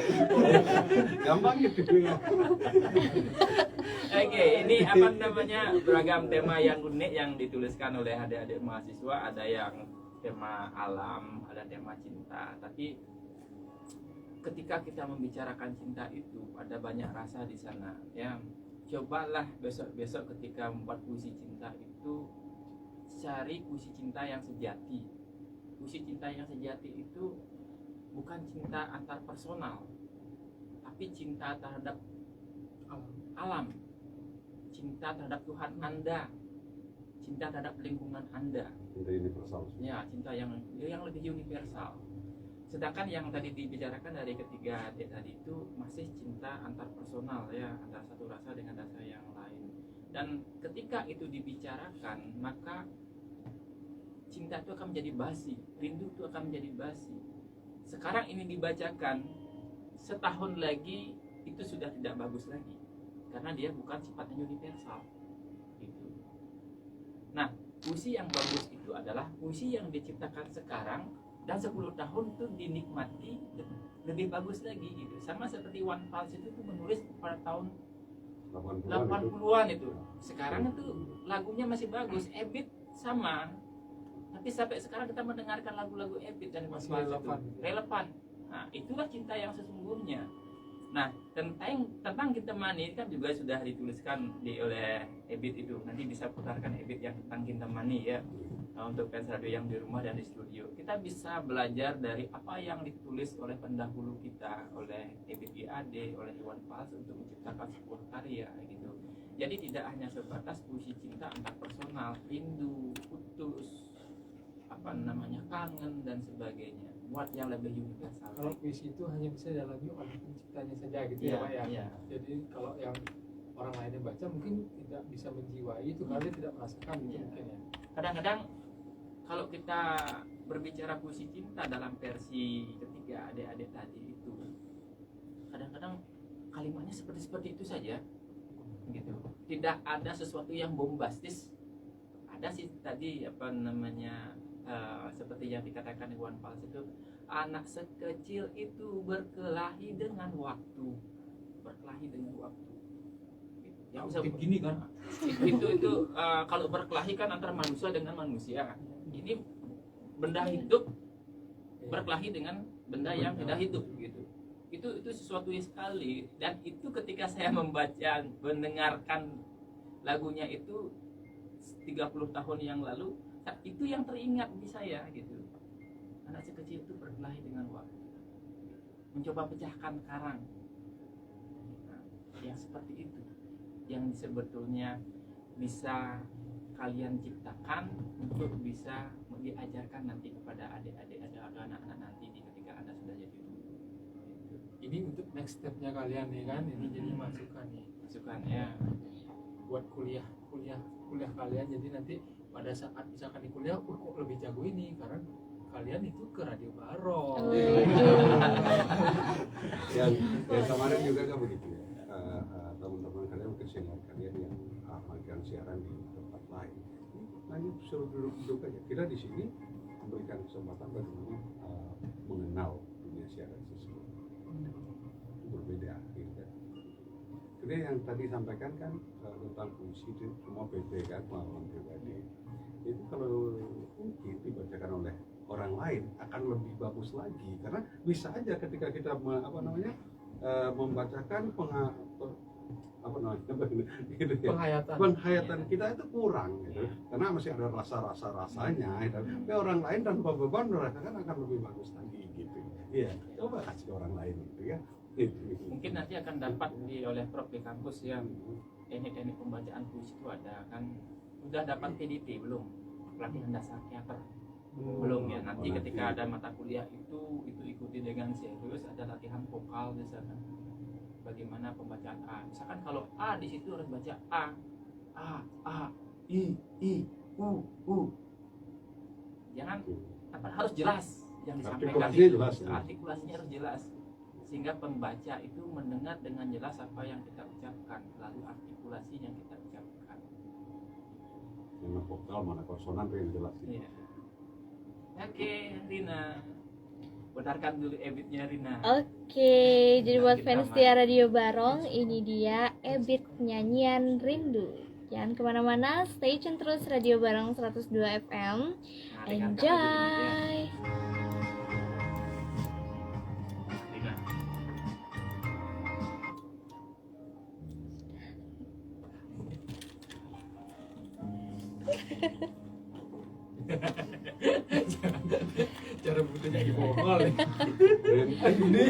Gampang gitu ya. Oke, ini apa namanya beragam tema yang unik yang dituliskan oleh adik-adik mahasiswa. Ada yang tema alam, ada tema cinta. Tapi ketika kita membicarakan cinta itu ada banyak rasa di sana. Ya, cobalah besok-besok ketika membuat puisi cinta itu cari puisi cinta yang sejati. Puisi cinta yang sejati itu bukan cinta antar personal, tapi cinta terhadap alam, cinta terhadap Tuhan Anda, cinta terhadap lingkungan Anda. Cinta universal. Ya, cinta yang lebih universal. Sedangkan yang tadi dibicarakan dari ketiga adik tadi itu masih cinta antar personal ya, antara satu rasa dengan rasa yang lain. Dan ketika itu dibicarakan, maka cinta itu akan menjadi basi, rindu itu akan menjadi basi. Sekarang ini dibacakan, setahun lagi itu sudah tidak bagus lagi, karena dia bukan sifatnya universal. Gitu. Nah, puisi yang bagus itu adalah puisi yang diciptakan sekarang dan 10 tahun itu dinikmati lebih bagus lagi gitu. Sama seperti Iwan Fals itu menulis pada tahun 80-an itu. Sekarang itu lagunya masih bagus, Ebit sama. Tapi sampai sekarang kita mendengarkan lagu-lagu Ebit dan Iwan Masih Fals relevan. itu relevan. Nah, itulah cinta yang sesungguhnya. Nah, tentang Cinta Mani kan juga sudah dituliskan oleh Ebit itu. Nanti bisa putarkan Ebit yang tentang Cinta Mani ya. Nah, untuk fans radio yang di rumah dan di studio, kita bisa belajar dari apa yang ditulis oleh pendahulu kita, oleh Ebit GAD, oleh Iwan Fals untuk menciptakan sebuah karya gitu. Jadi tidak hanya sebatas puisi cinta antar personal, rindu, putus, kangen dan sebagainya. Buat yang lebih universal. Kalau puisi itu hanya bisa dialami oleh penciptanya saja gitu Iya, ya Pak ya. iya. Jadi kalau yang orang lain yang baca mungkin tidak bisa menjiwai itu karena dia tidak merasakan gitu Iya. mungkin ya. Kadang-kadang kalau kita berbicara puisi cinta dalam versi ketiga adik-adik tadi itu, kadang-kadang kalimatnya seperti itu saja, gitu. Tidak ada sesuatu yang bombastis. Ada sih tadi seperti yang dikatakan Iwan Fals itu, anak sekecil itu berkelahi dengan waktu, Yang bisa Gini kan. itu kalau berkelahi kan antara manusia dengan manusia. Ini benda hidup berkelahi dengan benda yang tidak hidup gitu. Itu sesuatu yang sekali, dan itu ketika saya mendengarkan lagunya itu 30 tahun yang lalu, itu yang teringat di saya gitu. Anak sekecil itu berkelahi dengan waktu, mencoba pecahkan karang. Nah, yang seperti itu yang sebetulnya bisa kalian ciptakan untuk bisa diajarkan nanti kepada adik-adik atau anak-anak nanti ketika Anda sudah jadi guru. Ini untuk next stepnya kalian nih kan. Ini jadi masukan nih. Masukan ya. Buat kuliah kalian, jadi nanti pada saat misalkan di kuliah kok lebih jago ini karena kalian itu ke Radio Barong. yang kemarin juga kan begitu ya. siaran di tempat lain. Ini hanya suruh duduk-duduk aja. Kita di sini memberikan kesempatan bagaimana mengenal dunia siaran tersebut. Itu berbeda, gitu kan. Jadi yang tadi sampaikan kan tentang puisi itu semua PT kan, pengalaman pribadi. Itu kalau mungkin dibacakan oleh orang lain akan lebih bagus lagi, karena bisa aja ketika kita membacakan gitu ya, penghayatan kita itu kurang gitu, karena masih ada rasanya gitu. Tapi orang lain tanpa beban merasakan akan lebih bagus lagi gitu. Iya, coba kasih orang lain gitu ya. Mungkin nanti akan dapat oleh Prof di kampus yang teknik-teknik pembacaan puisi itu ada kan, udah dapat PDP belum, pelatihan dasar teater belum ya. Nanti ketika ada mata kuliah itu ikuti dengan serius, ada latihan vokal misalkan bagaimana pembacaan A. Misalkan kalau A di situ harus baca A, I, U. Jangan harus jelas yang disampaikan itu. Artikulasinya harus jelas. Sehingga pembaca itu mendengar dengan jelas apa yang kita ucapkan, lalu artikulasi yang kita ucapkan. Mana vokal, mana konsonan itu yang jelas. Iya. Oke, Rina. Benarkan dulu ebitnya Rina. Oke, jadi buat fans Tia Radio Barong, ini dia ebit nyanyian Rindu. Jangan kemana-mana, stay tune terus Radio Barong 102 FM. Enjoy. Cara butuhnya di bawah Ini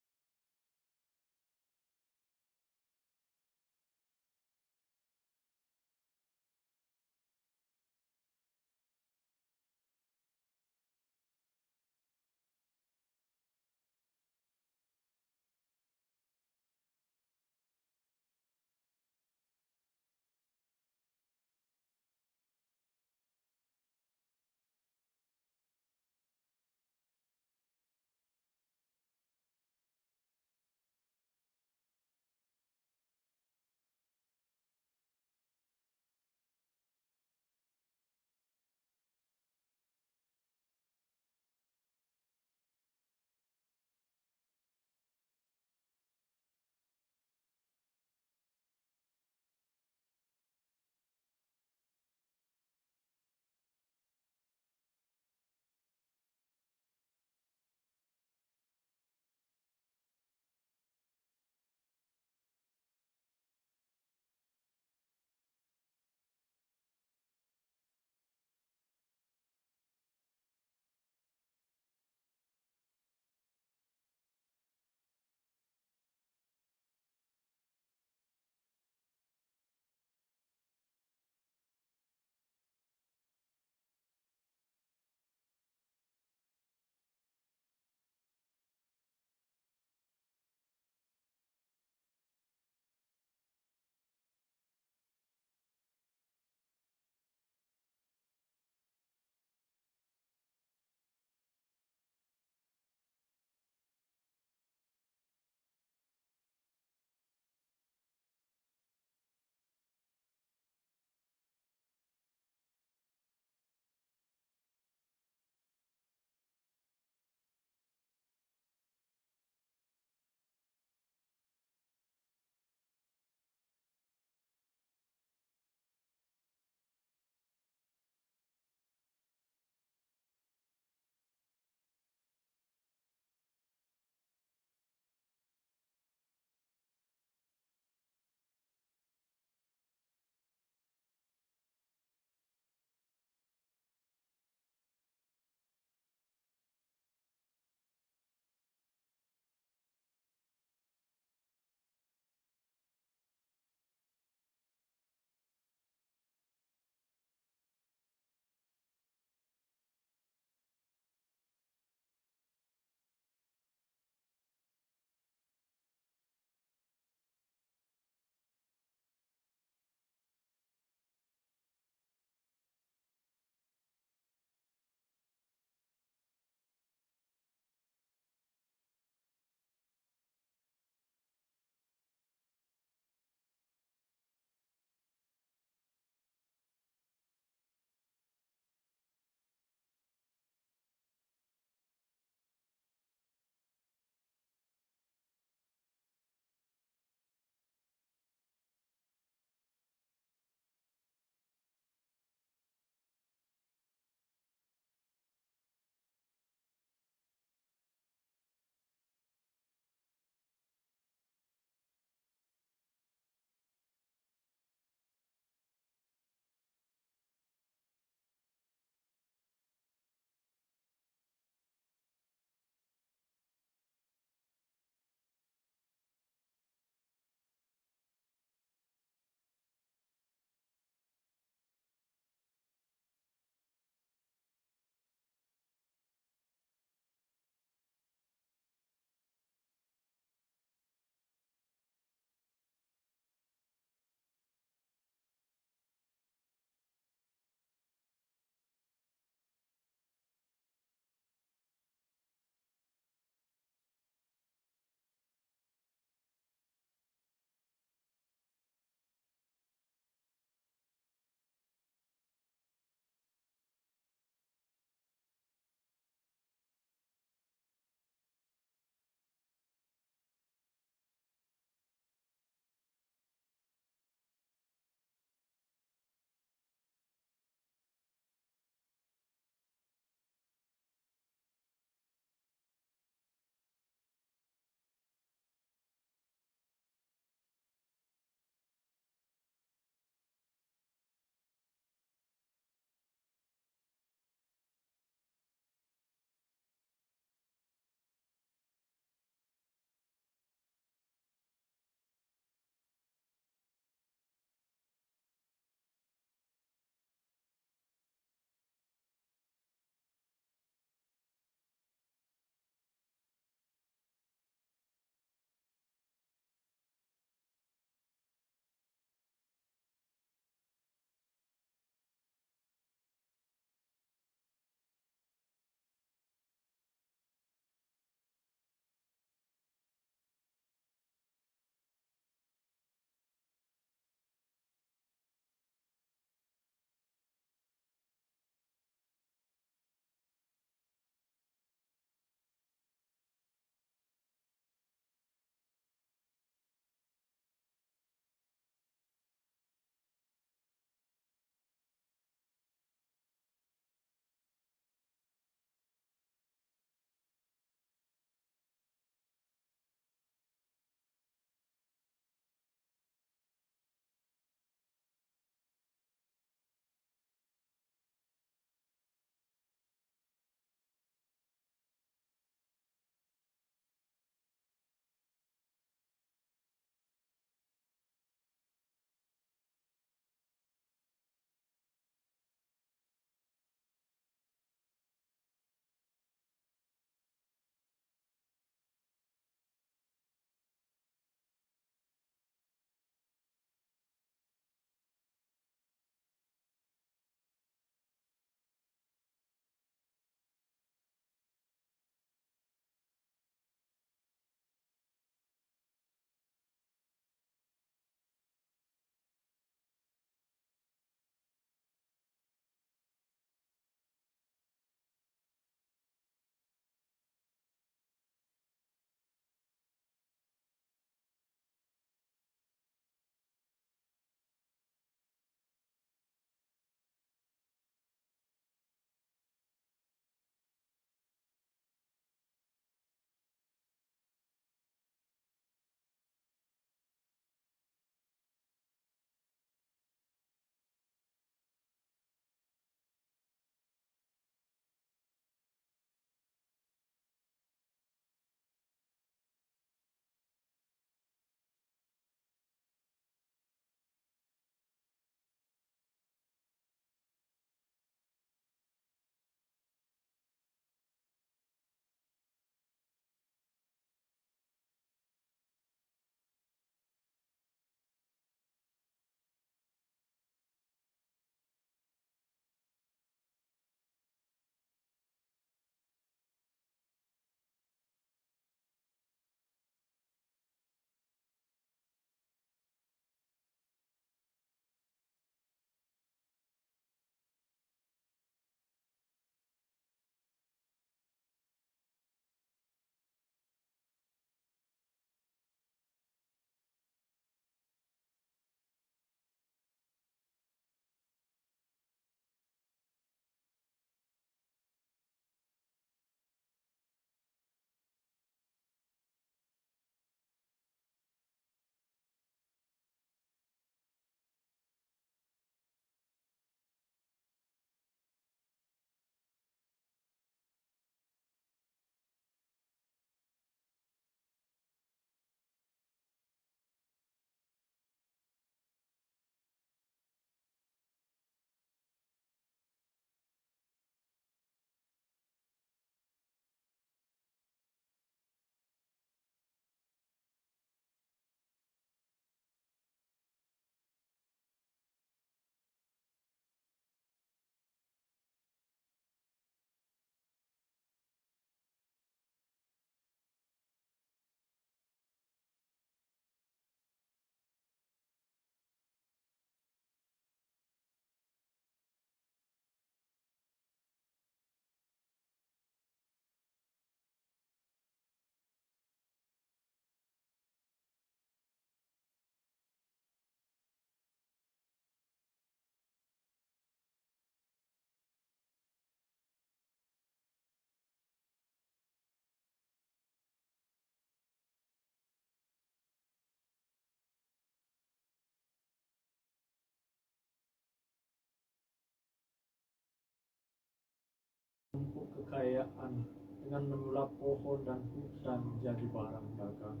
Tumpuk kekayaan dengan menyulap pohon dan hutan jadi barang dagang.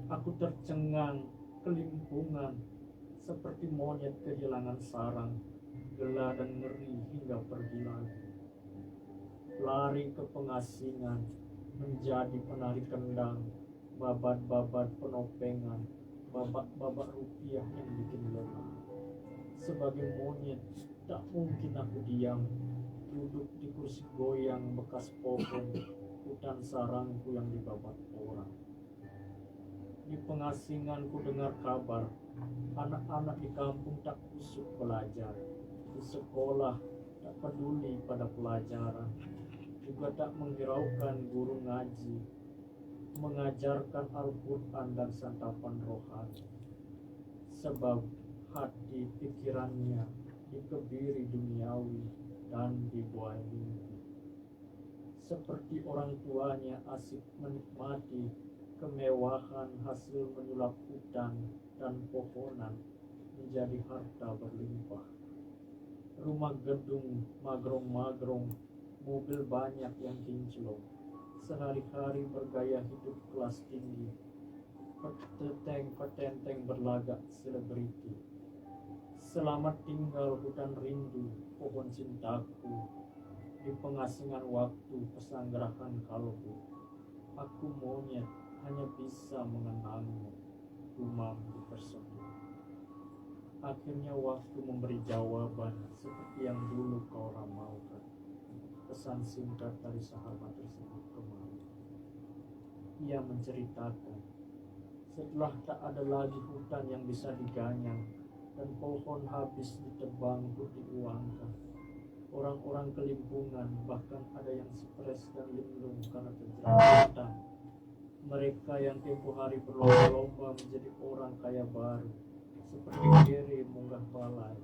Aku tercengang, kelimpungan, seperti monyet kehilangan sarang, gela dan ngeri hingga pergi lagi. Lari ke pengasingan, menjadi penari kendang, babat-babat penopengan, babak-babak rupiah yang bikin lelah. Sebagai monyet, tak mungkin aku diam, duduk di kursi goyang bekas pohon, hutan sarangku yang dibabat orang. Di pengasingan ku dengar kabar, anak-anak di kampung tak kusuk belajar, di sekolah tak peduli pada pelajaran, juga tak menghiraukan guru ngaji, mengajarkan Al-Quran dan santapan rohani. Sebab hati pikirannya dikebiri duniawi dan dibuai mimpi. Seperti orang tuanya asik menikmati kemewahan hasil menyulap hutan dan pohonan menjadi harta berlimpah. Rumah gedung magrong-magrong, mobil banyak yang kinclong, sehari-hari bergaya hidup kelas tinggi, petenteng berlagak selebriti. Selamat tinggal hutan rindu, pohon cintaku, di pengasingan waktu pesanggerahan kalbu. Aku monyet hanya bisa mengenangmu, gumam terseduh. Akhirnya waktu memberi jawaban seperti yang dulu kau ramalkan. Pesan singkat dari sahabat tersebut kemarin. Ia menceritakan, setelah tak ada lagi hutan yang bisa diganyang dan pohon habis ditebang untuk diuangkan, orang-orang kelimpungan bahkan ada yang stres dan linglung karena terjerat hutan. Mereka yang tempo hari berlomba-lomba menjadi orang kaya baru, seperti Geri munggah balai,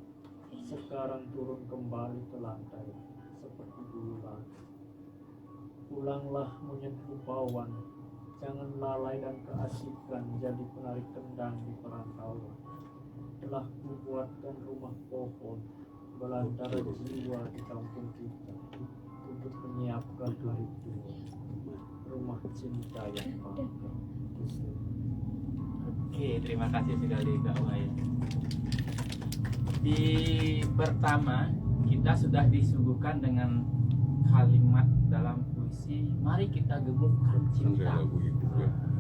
sekarang turun kembali ke lantai seperti dulu lagi. Pulanglah monyet rupawan, jangan lalai dan keasikan jadi penari kendang di perantauan. Telah kubuatkan rumah pohon belantara jiwa di kampung kita untuk menyiapkan hari tua, rumah cinta yang bangga. Oke, terima kasih sekali Kak Wahid. Di pertama kita sudah disuguhkan dengan kalimat dalam puisi, mari kita gemukkan cinta.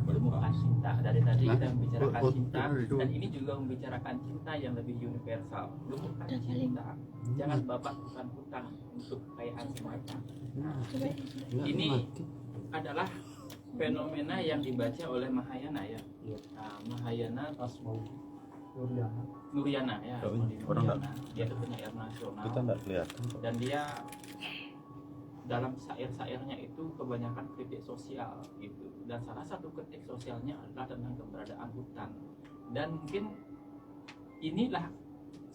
Gemukkan cinta. Dari tadi kita membicarakan cinta, dan ini juga membicarakan cinta yang lebih universal. Gemukkan cinta. Jangan babat-babat hutang untuk kekayaan semata. Ini adalah fenomena yang dibaca oleh Mahayana ya. Mahayana Nuriana ya. Nuriana. Dia itu penyair nasional. Kita nggak kelihatan. Dan dia dalam syair-syairnya itu kebanyakan kritik sosial gitu. Dan salah satu kritik sosialnya adalah tentang keberadaan hutan. Dan mungkin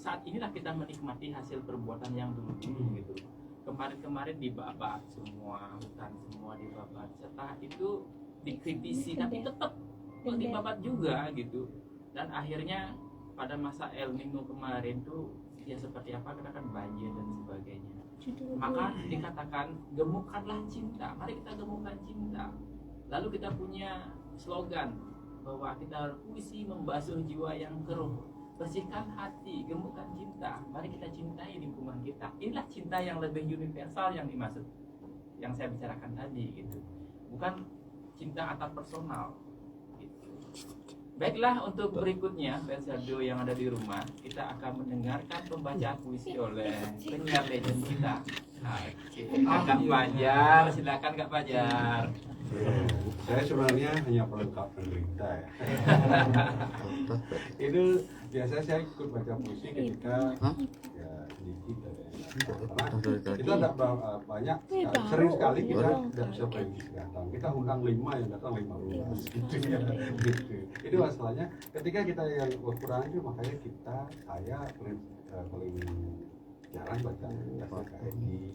saat inilah kita menikmati hasil perbuatan yang dulu-dulu gitu. Kemarin-kemarin dibabat semua, hutan semua dibabat. Setelah itu dikritisi, tapi tetap dibabat juga gitu. Dan akhirnya pada masa El Nino kemarin tuh ya seperti apa, kita kan banjir dan sebagainya. Maka dikatakan gemukkanlah cinta, mari kita gemukkan cinta. Lalu kita punya slogan bahwa kita puisi membasuh jiwa yang keruh, bersihkan hati, gemukkan cinta, mari kita cintai lingkungan kita. Inilah cinta yang lebih universal yang dimaksud, yang saya bicarakan tadi gitu, bukan cinta antar personal gitu. Baiklah, untuk berikutnya Versado yang ada di rumah, kita akan mendengarkan pembacaan puisi oleh penyiar legend kita. Oke, Kak Fajar, silakan Kak Fajar. Saya sebenarnya hanya pelengkap penderita ya. Itu biasanya saya ikut baca puisi ketika ya sedikit ada itu ada banyak, sering sekali kita tidak bisa prediksi datang. Kita undang 5 yang datang 15 gitu ya. Gitu. Itu masalahnya. Ketika kita yang kurang itu makanya saya paling jarang baca KKI,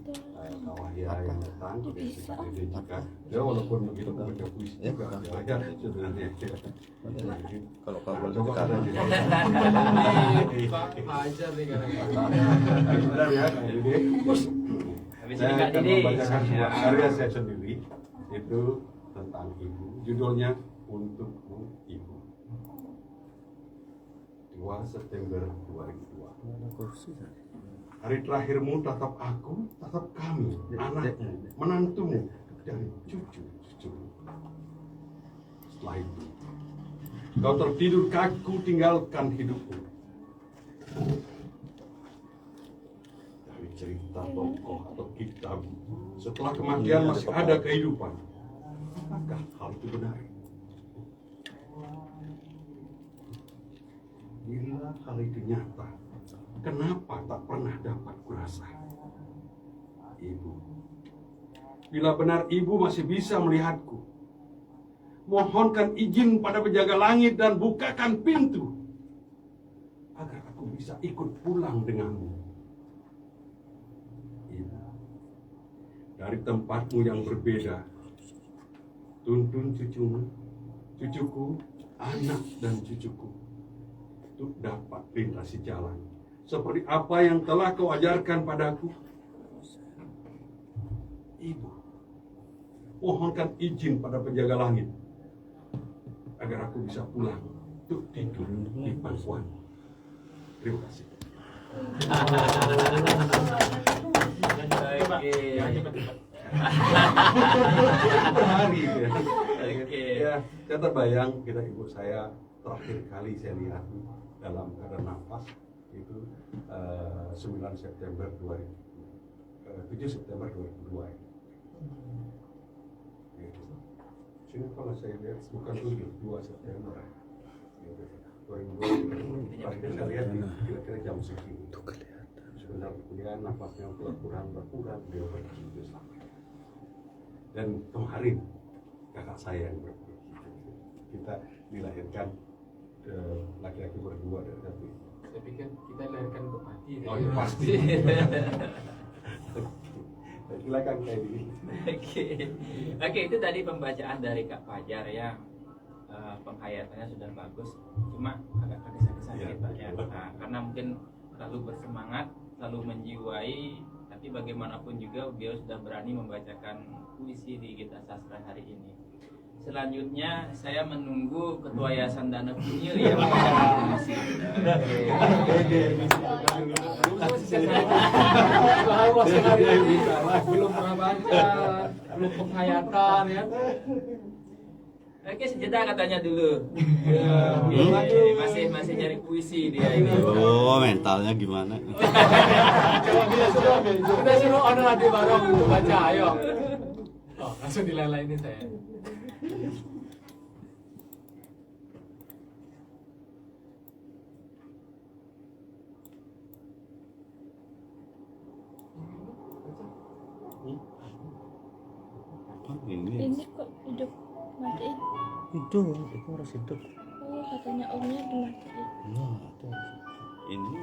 Kawahya yang datang, kita ada juga. Ya walaupun begitu baca puisi juga ya sebenarnya. Kalau kabel itu kita ada Pak Fajar nih kadang-kadang. benar ya. Jadi Habis ini Saya Kak akan Dede. membacakan sebuah karya saya sendiri, itu tentang ibu. Judulnya Untukmu Ibu. 2 September 2002. Hari terakhirmu tatap aku, tatap kami, anakmu, menantumu, dan cucu-cucu. Setelah itu, kau tertidur kaku tinggalkan hidupmu. Dari cerita tokoh atau kitab, setelah kematian masih ada kehidupan. Apakah hal itu benar? Bila hal itu nyata, kenapa tak pernah dapat kurasa? Ibu, bila benar ibu masih bisa melihatku, mohonkan izin pada penjaga langit dan bukakan pintu agar aku bisa ikut pulang denganmu. Ibu, dari tempatmu yang berbeda, tuntun cucumu, cucuku, anak dan cucuku untuk dapat melintasi jalan seperti apa yang telah kau ajarkan padaku. Ibu, mohonkan izin pada penjaga langit agar aku bisa pulang untuk tidur di pangkuan. Terima kasih. Oke. Berhari ya. Oke. Ya, saya terbayang kita ibu saya terakhir kali saya lihat dalam keadaan nafas itu 9 September 2000, 7 September 2002 ya. Gitu. Sini kalau saya lihat bukan 2 September gitu. 2002 terakhir saya lihat kira-kira jam segini sebentar kemudian nafasnya berkurang dia pergi itu sampai. Dan kemarin kakak saya yang kita dilahirkan laki-laki berdua dari satu. Saya pikir kita dilahirkan untuk mati. Oh iya pasti. Silakan kayak gini. Oke, itu tadi pembacaan dari Kak Fajar ya. Penghayatannya sudah bagus, cuma agak tergesa-gesa Ya, Pak ya. Nah, karena mungkin terlalu bersemangat, terlalu menjiwai, tapi bagaimanapun juga beliau sudah berani membacakan puisi di Gita Sastra hari ini. Selanjutnya saya menunggu Ketua Yayasan Dana Kunil ya. Belum pernah baca, belum penghayatan ya. Oke, sejenak katanya dulu. Masih nyari puisi dia ini. Oh, mentalnya gimana? Coba kita suruh owner Radio Barong untuk baca, ayo. Oh, langsung dilalainin saya. Apa ini? Ini kok hidup matiin? Itu harus hidup. Oh, katanya omnya dimatiin. Nah, itu harus. Ini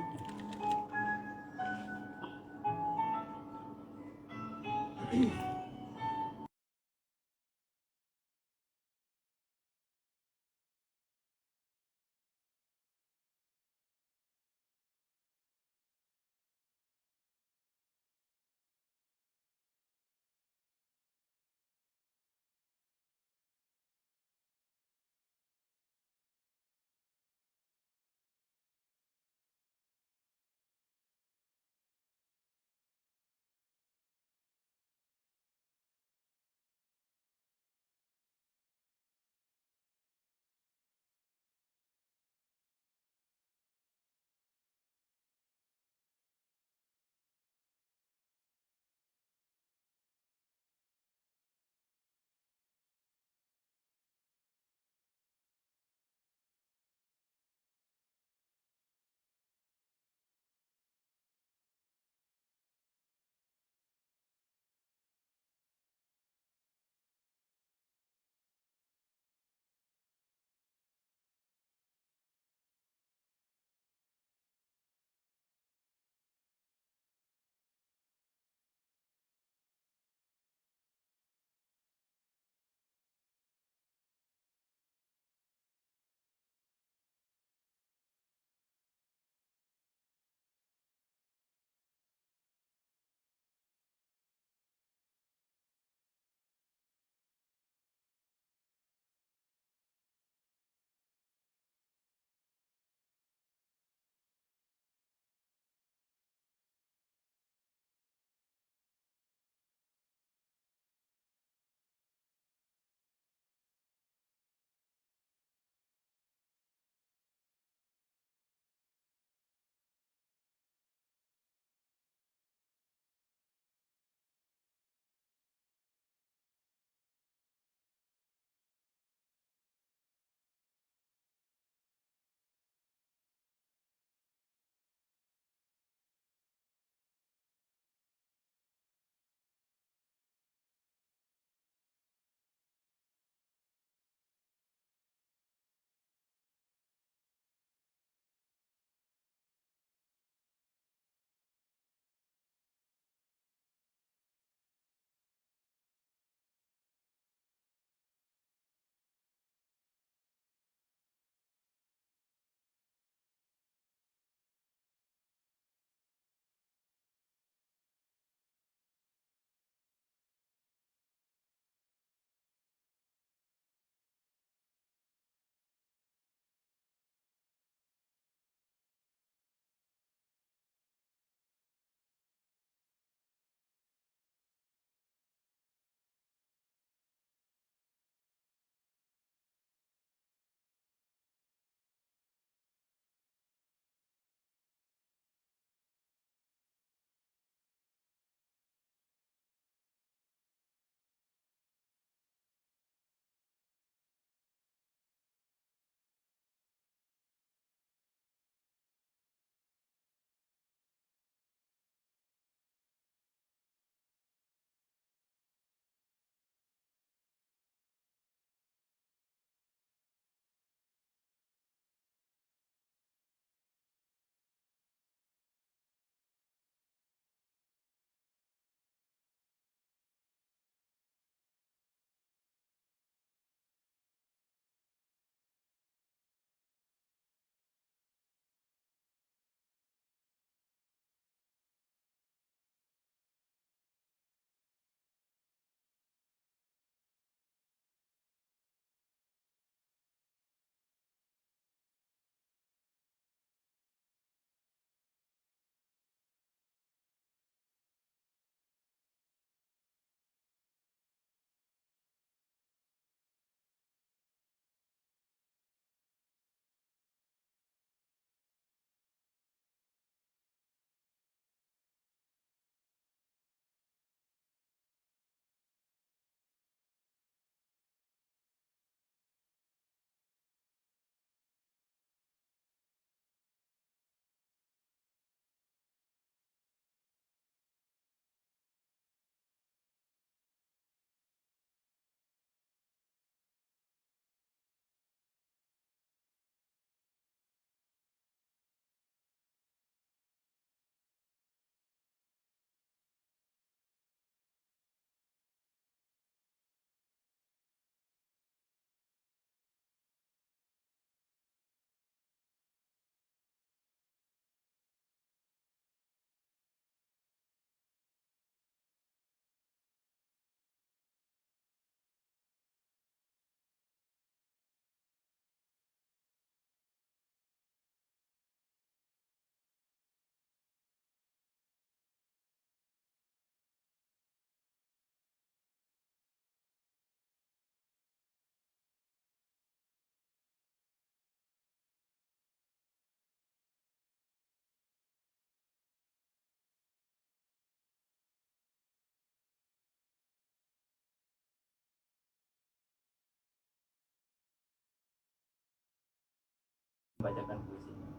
membacakan puisinya.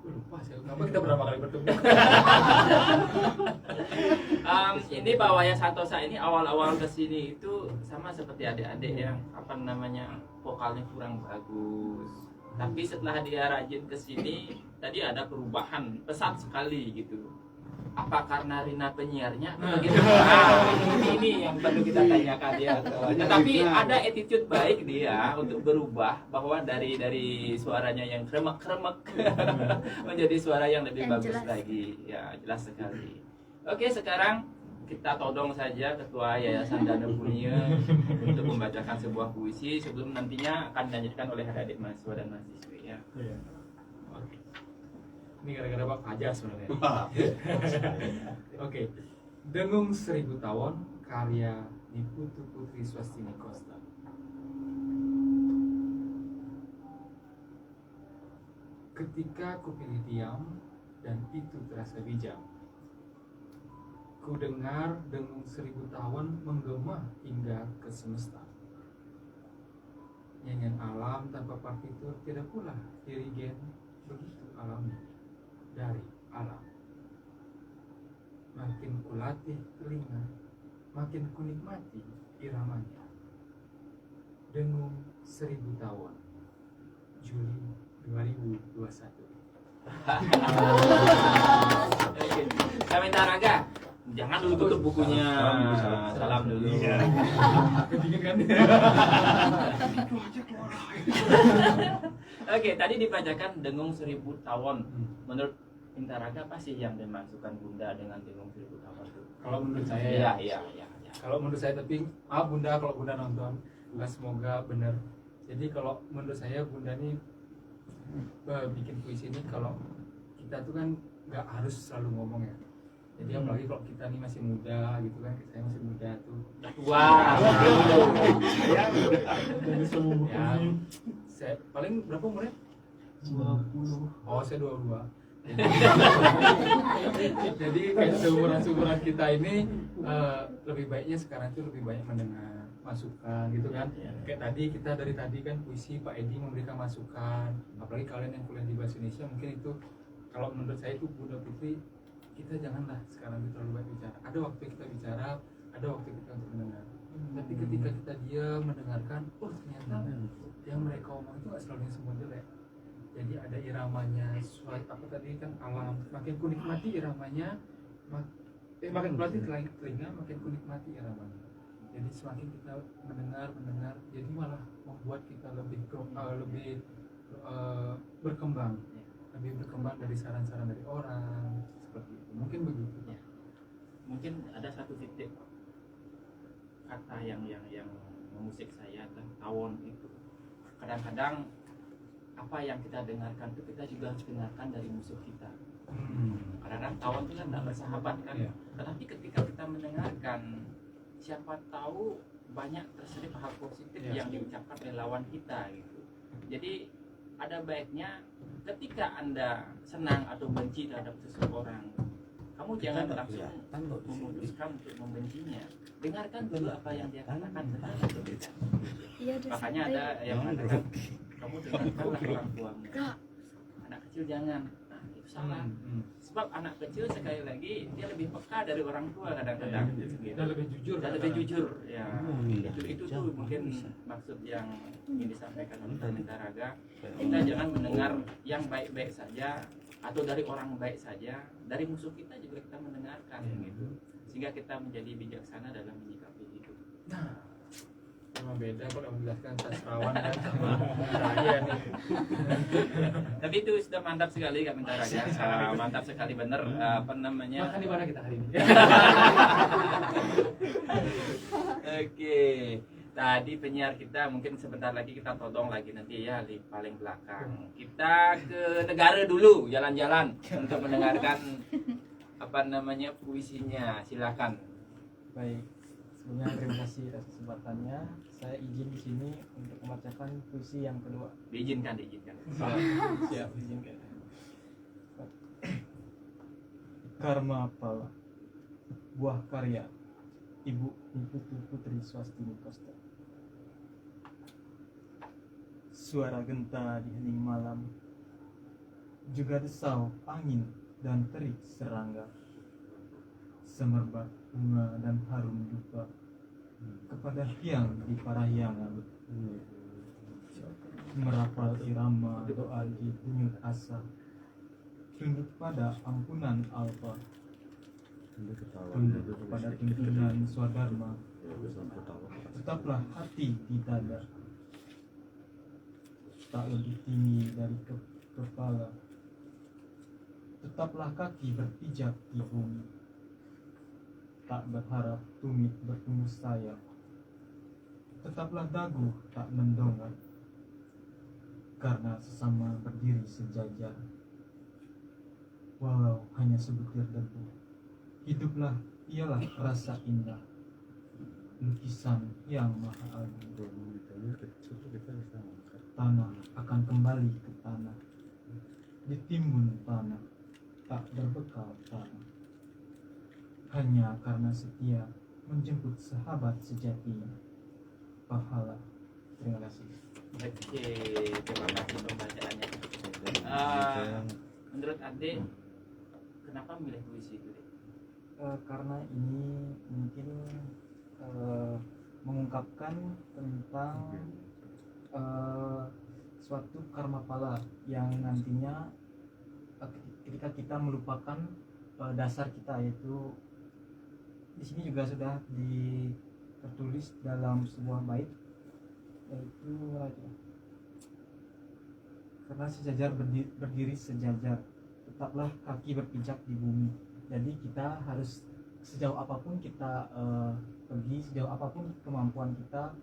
Lupa saya, kenapa kita berapa kali bertemu? Ini Pak Waya Santosa ini awal-awal kesini itu sama seperti adik-adik yang apa namanya vokalnya kurang bagus. Tapi setelah dia rajin kesini, tadi ada perubahan pesat sekali gitu. Apa karena Rina penyiarnya atau gitu? Ini yang perlu kita tanyakan dia. Tetapi ada attitude baik dia untuk berubah bahwa dari suaranya yang kremek-kremek menjadi suara yang lebih Yang bagus jelas. lagi. Ya, jelas sekali. Oke, sekarang kita todong saja Ketua Yayasan Dana Punya untuk membacakan sebuah puisi sebelum nantinya akan dilanjutkan oleh adik-adik mahasiswa dan mahasiswi ya. Iya. Oke. Ini gara-gara Pak Kaja sebenarnya. Oke. Dengung 1000 Tawon karya Niputu Putri Swastini Kosta. Ketika ku pilih diam dan itu terasa bijak, ku dengar dengung 1000 tawon menggema hingga ke semesta. Nyanyian alam tanpa partitur tidak pula dirigen, begitu alami dari alam. Makin kulatih telinga, makin kunikmati iramanya. Dengung 1000 Tawon, Juli 2021. Oke. Saya minta Raga, jangan dulu tutup bukunya. Salam dulu. Dingin kan? Oke, tadi dibacakan Dengung 1000 Tawon. Menurut Intaraga apa sih yang dimasukkan Bunda dengan Dengung 1000 Tawon itu? Kalau menurut saya Iya, ya. iya. Kalau menurut saya, tapi maaf Bunda kalau Bunda nonton, semoga benar. Jadi kalau menurut saya Bunda nih bikin puisi ini, kalau kita tuh kan nggak harus selalu ngomong ya. Jadi apalagi kalau kita nih masih muda gitu kan, saya masih muda tuh. Wah. Ya, saya paling berapa umurnya? 20. Oh, saya 22. Jadi kayak seumuran kita ini lebih baiknya sekarang tuh lebih banyak mendengar masukan gitu kan. Kayak tadi kita dari tadi kan puisi Pak Edi memberikan masukan. Apalagi kalian yang kuliah di bahasa Indonesia mungkin itu, kalau menurut saya itu Bunda Putri, kita janganlah sekarang itu terlalu banyak bicara. Ada waktu kita bicara, ada waktu kita untuk mendengar. Tapi ketika kita diam mendengarkan, oh ternyata yang mereka omong itu nggak selalu semua jelek. Jadi ada iramanya, apa tadi kan alam. Makin ku nikmati iramanya, makin ku latih telinga, makin ku nikmati iramanya. Jadi semakin kita mendengar, jadi malah membuat kita lebih berkembang, lebih berkembang dari saran-saran dari orang seperti itu. Mungkin begitu. Ya. Mungkin ada satu titik kata yang memusik saya tentang tawon itu. Kadang-kadang apa yang kita dengarkan itu kita juga harus dengarkan dari musuh kita. Kadang-kadang tawon itu kan tidak bersahabat kan. Iya. Tetapi ketika kita mendengarkan, siapa tahu banyak terselip hal positif Iya. yang diucapkan oleh lawan kita gitu. Jadi ada baiknya ketika Anda senang atau benci terhadap seseorang, kamu jangan langsung memutuskan untuk membencinya. Dengarkan dulu apa yang dia katakan benar atau tidak. Iya, ada Makanya satu. ada yang mengatakan kamu dengarkanlah orang tuamu. Anak kecil jangan. Nah, itu salah. Sebab anak kecil sekali lagi dia lebih peka dari orang tua kadang-kadang. Gitu. Dan lebih jujur. Dan lebih jujur. Ya. Itu tuh mungkin maksud yang ingin disampaikan oleh Intaraga. Kita jangan mendengar yang baik-baik saja atau dari orang baik saja, dari musuh kita juga kita mendengarkan gitu. Sehingga kita menjadi bijaksana dalam menyikapi hidup. Nah, memang beda kalau menjelaskan sastrawan dan sama saya nih. Tapi itu sudah mantap sekali Kak Intaraga. Mantap sekali bener apa namanya? Makan di mana kita hari ini? Oke. Tadi penyiar kita mungkin sebentar lagi kita todong lagi nanti ya di paling belakang. Kita ke negara dulu jalan-jalan untuk mendengarkan apa namanya puisinya. Silakan. Baik, sebelumnya terima kasih atas kesempatannya. Saya izin di sini untuk membacakan puisi yang kedua. Diizinkan. Siap, izinkan. Karma Pala, buah karya Ibu Niputu Putri Swastini Kosta. suara genta di hening malam, juga desau angin dan terik serangga, semerbak bunga dan harum duka kepada hiang di parahyangan, merapal irama doa di denyut asa, tunduk pada ampunan alfa, tunduk pada tuntunan swadharma, tetaplah hati di dada, tak lebih tinggi dari kepala, tetaplah kaki berpijak di bumi, tak berharap tumit bertumbuh sayap, tetaplah dagu tak mendongak, karena sesama berdiri sejajar, walau hanya sebutir debu, hiduplah ialah rasa indah, lukisan yang maha agung. Tanah akan kembali ke tanah, ditimbun tanah, tak berbekal tanah, hanya karena setia menjemput sahabat sejatinya. Pahala. Terima kasih. Oke, terima kasih pembacaannya. Menurut Ade, kenapa milih puisi itu? Karena ini mungkin mengungkapkan tentang suatu karma pala yang nantinya ketika kita melupakan dasar kita, yaitu di sini juga sudah tertulis dalam sebuah bait, yaitu karena sejajar berdiri sejajar, tetaplah kaki berpijak di bumi. Jadi kita harus sejauh apapun kita pergi, sejauh apapun kemampuan kita,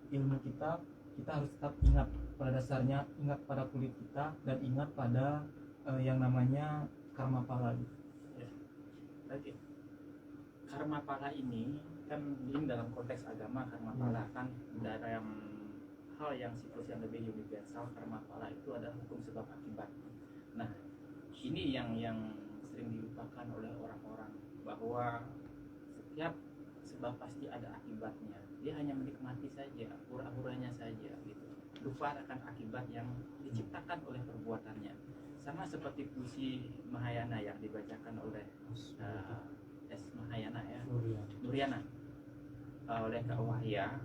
ilmu kita harus tetap ingat pada dasarnya, ingat pada kulit kita, dan ingat pada yang namanya karma pala. Ya. Oke. Karma pala ini kan dalam konteks agama, karma pala kan dalam hal yang siklus yang lebih universal, karma pala itu adalah hukum sebab akibat. Nah, ini yang sering dilupakan oleh orang-orang, bahwa setiap sebab pasti ada akibatnya. Dia hanya menikmati saja, hura-huranya saja gitu. Lupa akan akibat yang diciptakan oleh perbuatannya. Sama seperti puisi Mahayana yang dibacakan oleh S. Mahayana ya, Nuriana, oleh Kak Wahya,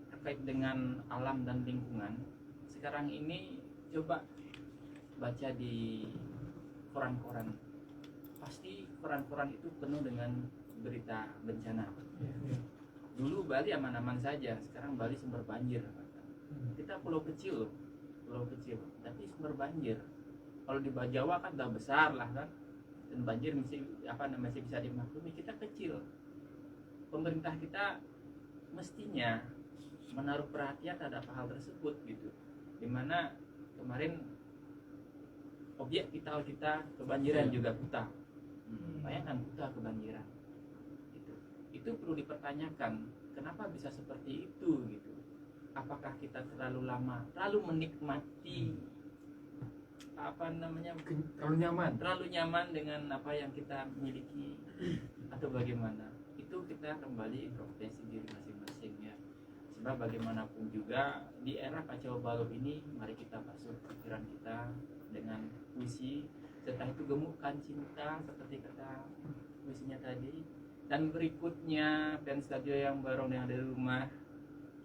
terkait dengan alam dan lingkungan. Sekarang ini coba baca di koran-koran, pasti koran-koran itu penuh dengan berita bencana. Dulu Bali aman-aman saja, sekarang Bali sumber banjir. Kita pulau kecil, tapi sumber banjir. Kalau di Jawa kan udah besar lah kan, dan banjir masih bisa dimaklumi. Kita kecil. Pemerintah kita mestinya menaruh perhatian terhadap hal tersebut gitu. Dimana kemarin objek vital kita kebanjiran juga Kuta. Bayangkan Kuta kebanjiran. Itu perlu dipertanyakan, kenapa bisa seperti itu gitu. Apakah kita terlalu lama, terlalu menikmati terlalu nyaman dengan apa yang kita miliki, atau bagaimana? Itu kita kembali introspeksi diri masing-masing ya. Sebab bagaimanapun juga di era kacau balau ini, mari kita basuh pikiran kita dengan puisi, setelah itu gemukkan cinta seperti kata puisinya tadi. Dan berikutnya fans radio yang bareng yang dari rumah,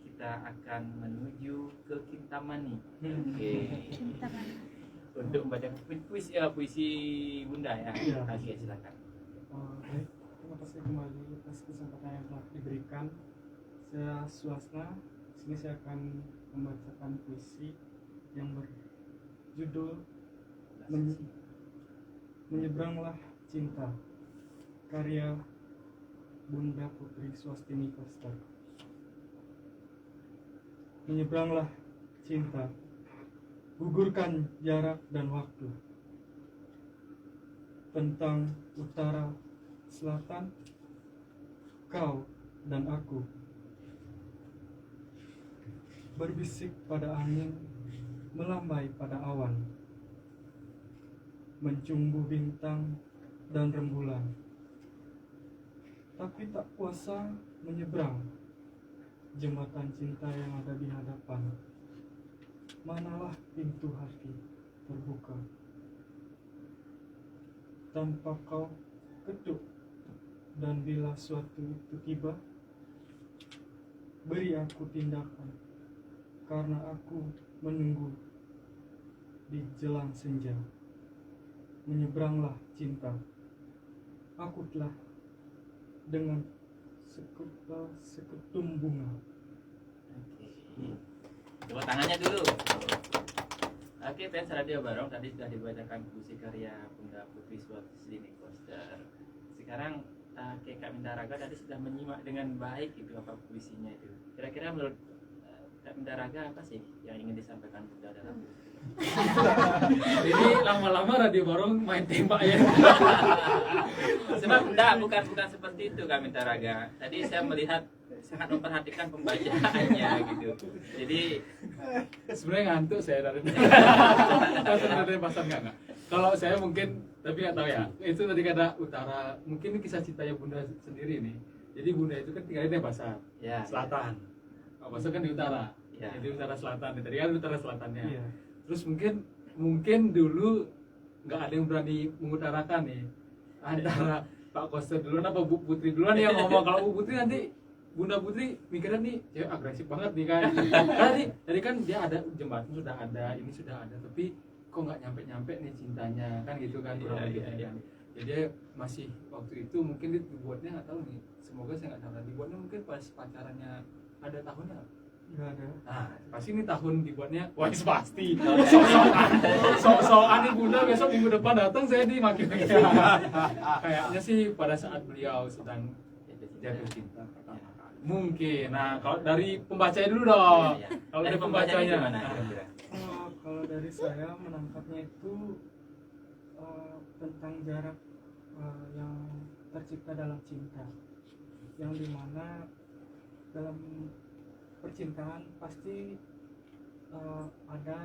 kita akan menuju ke Kintamani. Oke. Untuk membaca puisi Bunda ya. Oke, silakan. Baik, terima kasih kembali atas kesempatan yang telah diberikan. Saya Swasna. Sini saya akan membacakan puisi yang berjudul Menyeberanglah Cinta, karya Bunda Putri Swastini Koster. Menyeberanglah cinta, gugurkan jarak dan waktu. Tentang utara, selatan, kau dan aku. Berbisik pada angin, melambai pada awan. Mencumbu bintang dan rembulan. Tapi tak kuasa menyeberang, jembatan cinta yang ada di hadapan. Manalah pintu hati terbuka tanpa kau ketuk, dan bila suatu itu tiba, beri aku tindakan, karena aku menunggu di jelang senja. Menyeberanglah cinta, aku telah dengan seketum bunga. Tepuk tangannya dulu. Oke, fans Radio Barong, tadi sudah dibacakan puisi karya Bunda Putri Suwastini Koster. Sekarang Kak Mindaraga tadi sudah menyimak dengan baik itu apa puisinya itu. Kira-kira menurut Kak Mindaraga apa sih yang ingin disampaikan Bunda dalam puisi? Ini lama-lama Radio Barong main tembak ya. Sebab enggak, bukan seperti itu Kak Mindaraga. Tadi saya melihat sangat memperhatikan pembacaannya gitu. Jadi Sebenarnya ngantuk saya dari pasar enggak. Kalau saya mungkin, tapi nggak tahu ya. Itu tadi kata utara, mungkin kisah cintanya Bunda sendiri nih. Jadi Bunda itu kan tinggalnya di pasar, ya, selatan. Pasar kan di utara. Ya. Jadi utara selatan. Tadi kan utara selatannya. Iya. Terus mungkin dulu nggak ada yang berani mengutarakan nih antara Pak Koster duluan apa Bu Putri duluan yang ngomong. Kalau Bu Putri nanti Bunda Putri mikirnya nih cewek agresif banget nih kan. Tadi kan dia ada jembatan sudah ada, ini sudah ada, tapi kok nggak nyampe nih cintanya kan gitu kan kurang lebih kan. Jadi dia masih waktu itu mungkin dibuatnya nggak tahu nih. Semoga saya nggak salah, dibuatnya mungkin pas pacarannya ada tahunnya. Nggak ada. Nah, pasti ini tahun dibuatnya, wah pasti. Soal nih Bunda besok minggu depan datang saya makin kayaknya sih pada saat beliau sedang jatuh cinta pertama kali. Mungkin. Nah, kalau dari pembacanya dulu dong. Iya. Kalau Dari dari pembacanya gimana kira-kira? Kalau dari saya menangkapnya itu tentang jarak yang tercipta dalam cinta, yang dimana dalam percintaan pasti ada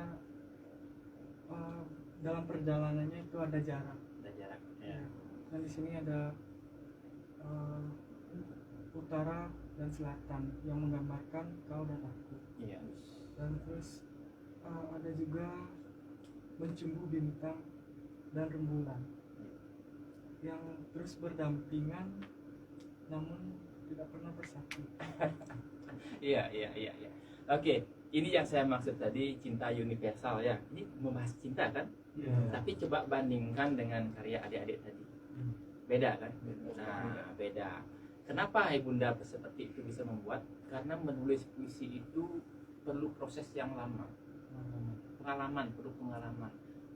dalam perjalanannya itu ada jarak. Ada jarak. Ya. Dan di sini ada utara dan selatan yang menggambarkan kau dan aku. Iya. Dan terus ada juga mencumbu bintang dan rembulan yang terus berdampingan namun tidak pernah bersatu. Iya. Oke, ini yang saya maksud tadi, cinta universal ya. Ini membahas cinta kan? Tapi coba bandingkan dengan karya adik-adik tadi. Beda kan? Nah, beda. Kenapa Ibunda seperti itu bisa membuat? Karena menulis puisi itu perlu proses yang lama. Perlu pengalaman.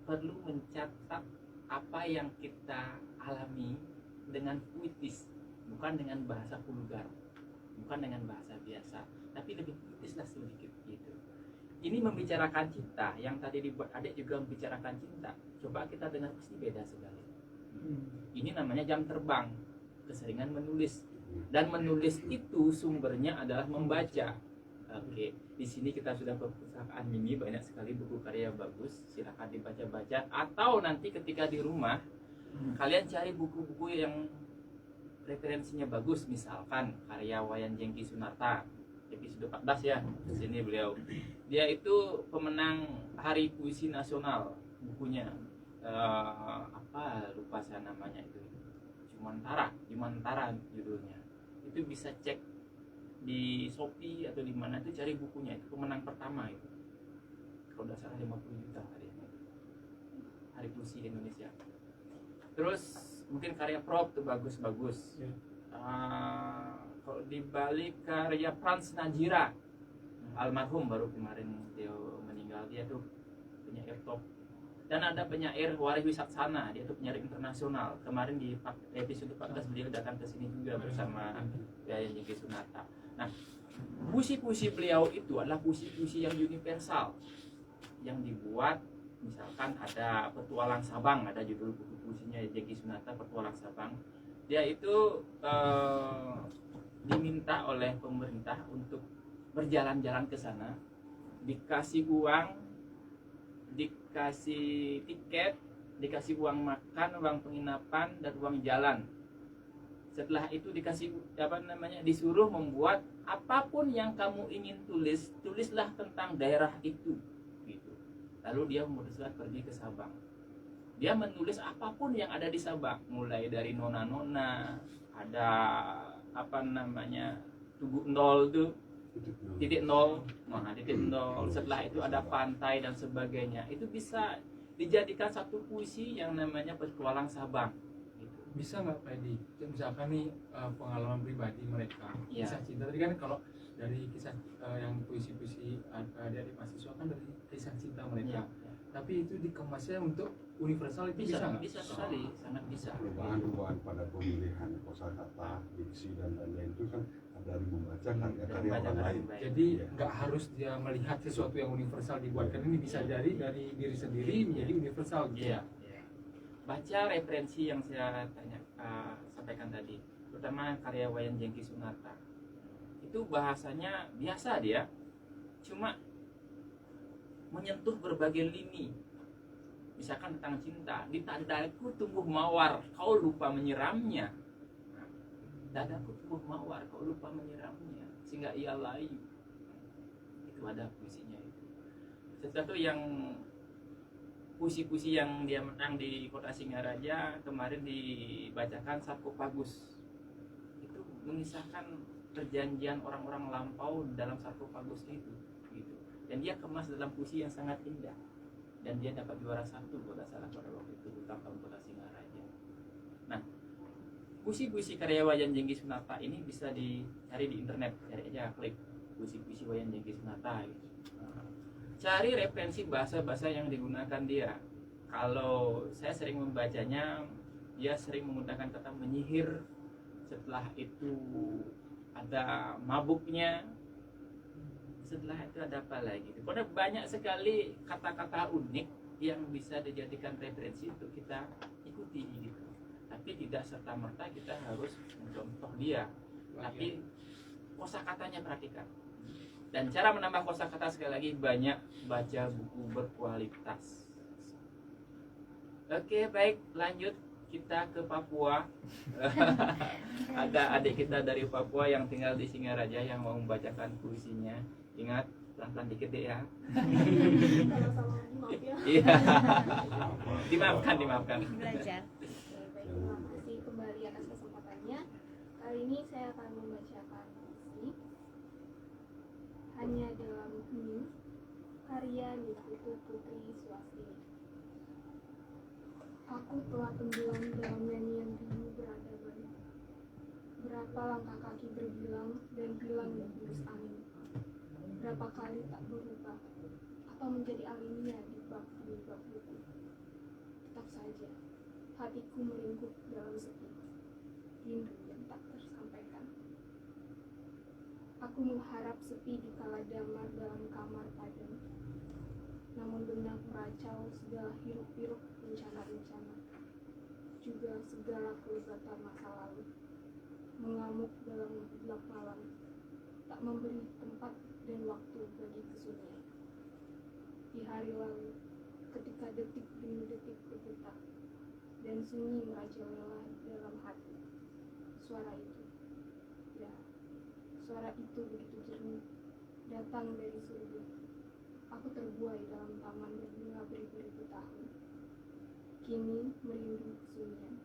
Perlu mencatat apa yang kita alami dengan puitis, bukan dengan bahasa vulgar, bukan dengan bahasa biasa, tapi lebih puitis lah sedikit gitu. Ini membicarakan cinta, yang tadi dibuat adik juga membicarakan cinta. Coba kita dengar pasti beda sekali. Ini namanya jam terbang, keseringan menulis. Dan menulis itu sumbernya adalah membaca. Oke, di sini kita sudah perpustakaan mini, banyak sekali buku karya bagus. Silahkan dibaca-baca. Atau nanti ketika di rumah, kalian cari buku-buku yang referensinya bagus. Misalkan karya Wayan Jengki Sunarta, episode 14 ya. Di sini beliau. Dia itu pemenang Hari Puisi Nasional bukunya. Lupa saya namanya itu. Jumantara judulnya. Itu bisa cek di Shopee atau di mana itu, cari bukunya, itu pemenang pertama itu. Kalau tidak salah 50 juta Hari Puisi Indonesia. Terus mungkin karya Prof itu bagus-bagus. Kalau dibalik karya Frans Najira, almarhum baru kemarin dia meninggal, dia tuh penyair top. Dan ada penyair Waris Wisaksana, dia tuh penyair internasional. Kemarin di episode 14 beliau datang ke sini juga bersama Wayan Jengki Sunarta. Nah, puisi-puisi beliau itu adalah puisi-puisi yang universal, yang dibuat, misalkan ada Petualang Sabang, ada judul buku puisinya Jengki Sunarta, Petualang Sabang. Dia itu diminta oleh pemerintah untuk berjalan-jalan ke sana, dikasih uang, dikasih tiket, dikasih uang makan, uang penginapan, dan uang jalan Setelah itu dikasih disuruh membuat apapun yang kamu ingin tulislah tentang daerah itu gitu. Lalu dia memutuskan pergi ke Sabang. Dia menulis apapun yang ada di Sabang, mulai dari nona-nona, ada tugu nol tuh, titik nol, setelah itu ada pantai dan sebagainya. Itu bisa dijadikan satu puisi yang namanya Petualang Sabang. Bisa nggak Pak Edi, misalkan nih pengalaman pribadi mereka, Iya. kisah cinta. Tadi kan kalau dari kisah yang puisi-puisi adik-adik mahasiswa kan dari kisah cinta mereka. Ya. Tapi itu dikemasnya untuk universal, itu bisa nggak? Bisa sekali, sangat bisa. Perubahan pada pemilihan kosakata, diksi dan lain-lain itu kan dari membaca karya-karya Membaca orang lain. karya. Jadi Iya. nggak harus dia melihat sesuatu yang universal dibuatkan, ini bisa jadi dari diri sendiri menjadi universal gitu. Iya. Baca referensi yang saya sampaikan tadi, terutama karya Wayan Jengki Sunarta. Itu bahasanya biasa dia, cuma menyentuh berbagai lini. Misalkan tentang cinta, di dadaku tumbuh mawar, kau lupa menyiramnya. Dadaku tumbuh mawar, kau lupa menyiramnya, sehingga ia layu. Itu ada puisinya itu. Sesuatu yang puisi-puisi yang dia menang di Kota Singaraja kemarin dibacakan Sarkofagus. Itu mengisahkan perjanjian orang-orang lampau dalam Sarkofagus itu gitu. Dan dia kemas dalam puisi yang sangat indah. Dan dia dapat juara 1 kalau tidak salah pada waktu itu ulang tahun Kota Singaraja. Nah, puisi-puisi karya Wayan Jengki Sunarta ini bisa dicari di internet, cari aja klik puisi-puisi Wayan Jengki Sunarta gitu. Cari referensi bahasa-bahasa yang digunakan dia. Kalau saya sering membacanya, dia sering menggunakan kata menyihir. Setelah itu ada mabuknya. Setelah itu ada apa lagi? Pokoknya banyak sekali kata-kata unik yang bisa dijadikan referensi untuk kita ikuti gitu. Tapi tidak serta-merta kita harus mencontoh dia. Tapi kosakatanya perhatikan. Dan cara menambah kosakata sekali lagi banyak baca buku berkualitas. Oke, baik, lanjut kita ke Papua. Ada adik kita dari Papua yang tinggal di Singaraja yang mau membacakan puisinya. Ingat, pelan-pelan dikit deh ya. Kalau salah maaf ya. Iya. Dimaafkan. Belajar. Baik, terima kasih kembali atas kesempatannya. Kali ini saya akan membacakan puisi Hanya Dalam Hening karya Niputu Putri Swastini. Aku telah tenggelam dalam nyanyian rindu beradaban. Berapa langkah kaki berbilang dan hilang di hembus angin. Berapa kali tak berubah atau menjadi alamiah di bab buku. Tetap saja hatiku meringkuk dalam sepi, rindu yang tak tersampaikan. Aku mengharap sepi di kala damar dalam kamar padam. Namun benak meracau segala hiruk-pikuk rencana-rencana, juga segala kelezatan masa lalu, mengamuk dalam gelap malam, tak memberi tempat dan waktu bagi kesunyian. Di hari lalu, ketika detik demi detik bergetar dan sunyi merajalela dalam hati, suara itu, ya, suara itu begitu jernih, datang dari surga. Aku terbuai dalam taman berbunga beribu-ribu tahun. Kini merindu kesunyian,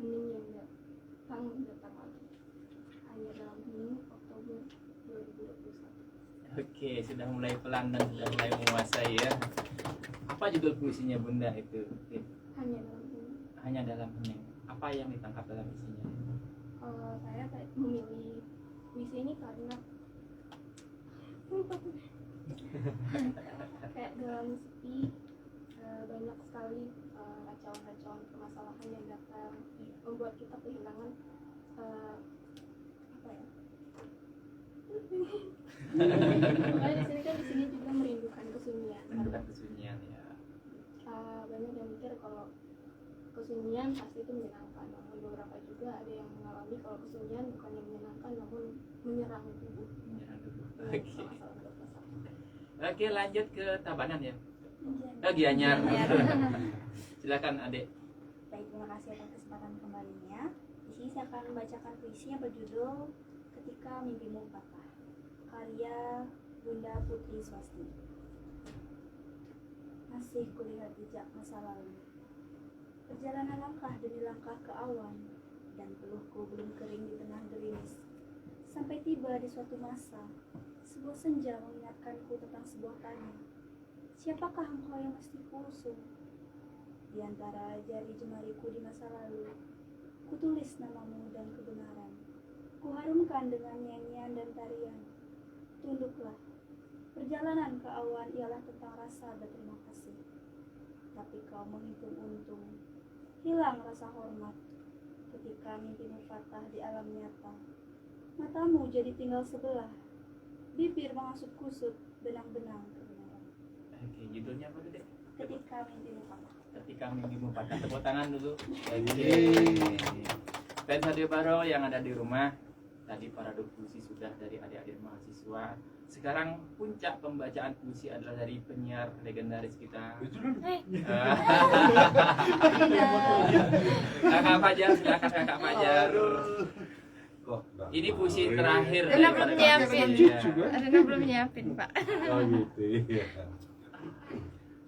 hening yang datang lagi. Hanya dalam hening Oktober 2021. Oke, sudah mulai pelan dan sudah mulai menguasai ya. Apa judul puisinya Bunda itu? Hanya dalam hening. Hanya dalam hening. Apa yang ditangkap dalam isinya? Saya memilih puisi ini karena kayak dalam sepi banyak sekali racauan-racauan permasalahan yang datang membuat kita kehilangan apa ya? Makanya di sini juga merindukan kesunyian. Merindukan kesunyian ya. Banyak yang mikir kalau kesunyian pasti itu menyenangkan, namun beberapa juga ada yang mengalami kalau kesunyian bukan yang menyenangkan namun menyerang tubuh. Oke. Oke, lanjut ke Tabanan ya. Gianyar. Gianyar. Gianyar. Silakan Adik. Baik, terima kasih atas kesempatan kembalinya. Di sini saya akan akan membacakan puisi yang berjudul Ketika Mimpimu Patah, karya Bunda Putri Swasti. Masih kulihat jejak masa lalu, perjalanan langkah demi langkah ke awan, dan peluhku belum kering di tengah gerimis. Sampai tiba di suatu masa, sebuah senja mengingatkanku tentang sebuah tanya. Siapakah engkau yang mesti kuusung? Di antara jari jemariku di masa lalu, kutulis namamu dan kebenaran. Kuharumkan dengan nyanyian dan tarian. Tunduklah. Perjalanan ke awan ialah tentang rasa berterima kasih. Tapi kau menghitung untung. Hilang rasa hormat ketika mimpimu patah di alam nyata. Matamu jadi tinggal sebelah. Bibir mengasut kusut benang-benang kebenaran. Oke, judulnya apa tuh, Dek? Ketika mimpimu patah. Ketika mimpimu patah. Tepuk tangan dulu. Oke. Fans Radio Barong yang ada di rumah, tadi parade puisi sudah dari adik-adik mahasiswa. Sekarang puncak pembacaan puisi adalah dari penyiar legendaris kita. Kakak Fajar, silakan Kakak Fajar. Kok ini puisi terakhir Rena belum daripada nyiapin. puisi, ya. Rena belum nyiapin, Pak. Oh gitu ya.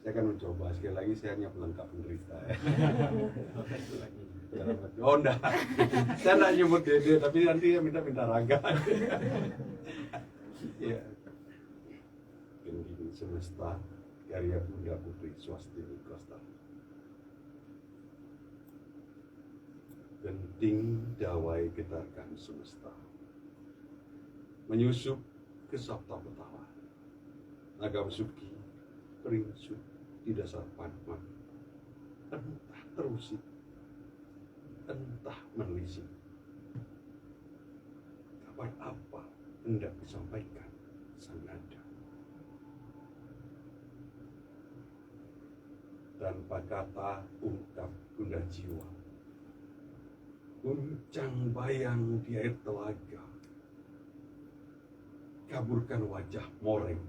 Saya akan mencoba sekali lagi, saya hanya pelengkap penderita ya. Oh enggak, saya enggak nyebut Dede, tapi nanti minta Raga. Ya. Gengging semesta, karya Bunda Putri Swasti Kosta. Genting dawai getarkan semesta, menyusup ke sabta petala. Naga besuki, peringsut di dasar padma, entah terusik, entah menelisik. Kabar apa hendak disampaikan sang nada? Tanpa kata ungkap Bunda jiwa, guncang bayang di air telaga, kaburkan wajah moreng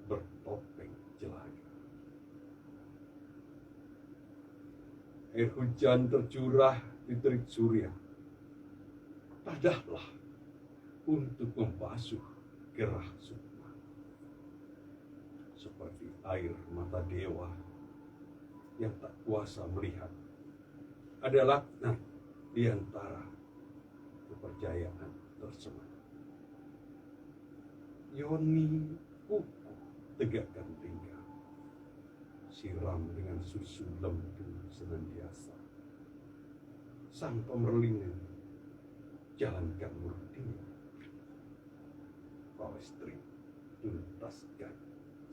bertopeng jelaga. Air hujan tercurah di terik surya, tadahlah untuk membasuh gerah sukma. Seperti air mata dewa yang tak kuasa melihat, ada laknat di antara kepercayaan tersebut. Yoni kuku tegakkan tingkah, siram dengan susu lembu senantiasa. Sang pemerlingin jalankan murtinya, Pawestri tuntaskan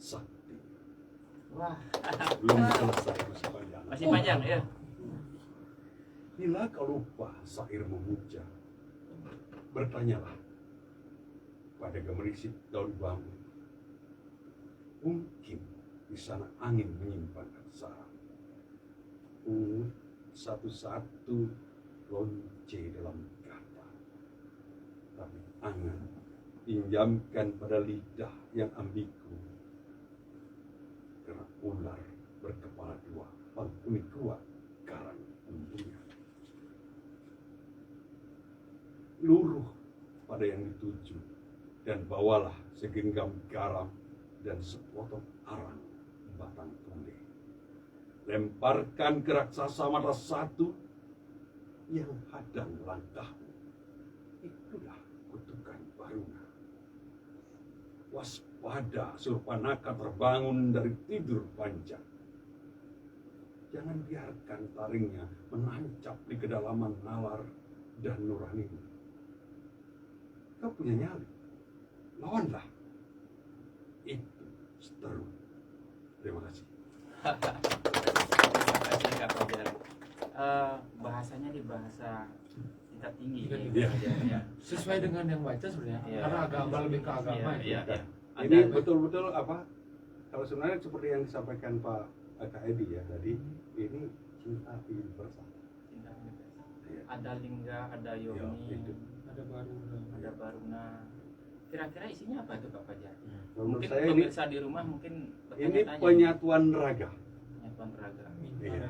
sakti. Wah, Belum selesai sepanjang. masih panjang ya. Bila kau lupa syair memuja, bertanyalah pada gemerisik daun bambu. Mungkin di sana angin menyimpan aksara. Ungut satu-satu lonce dalam kata. Tapi angan pinjamkan pada lidah yang ambigu. Kerap ular berkepala dua, pantuni kuat karang umbunya. Luruh pada yang dituju, dan bawalah segenggam garam dan sepotong arang batang tunde. Lemparkan ke raksasa mata satu yang hadang langkahmu. Itulah kutukan Baruna. Waspada Surpanaka terbangun dari tidur panjang. Jangan biarkan taringnya menancap di kedalaman nalar dan nuranimu. Kau punya nyali, lawanlah. Itu seteru. Terima kasih. Terima kasih Kak Fajar. Bahasanya di bahasa tingkat tinggi. Iya. Ya. Sesuai dengan yang baca sebenarnya, Iya. karena agama lebih ke agama Iya, ya. iya. Ini betul-betul apa? Kalau sebenarnya seperti yang disampaikan Pak Kak Edi ya tadi, ini cinta universal. Cinta universal. Iya. Ada Lingga, ada Ya, Yoni, itu. Ada baru. ada Baruna. Kira-kira isinya apa itu Kak Fajar? Menurut Mungkin saya ini pemirsa di rumah mungkin ini bertanya-tanya. penyatuan raga. Penyatuan raga. Iya.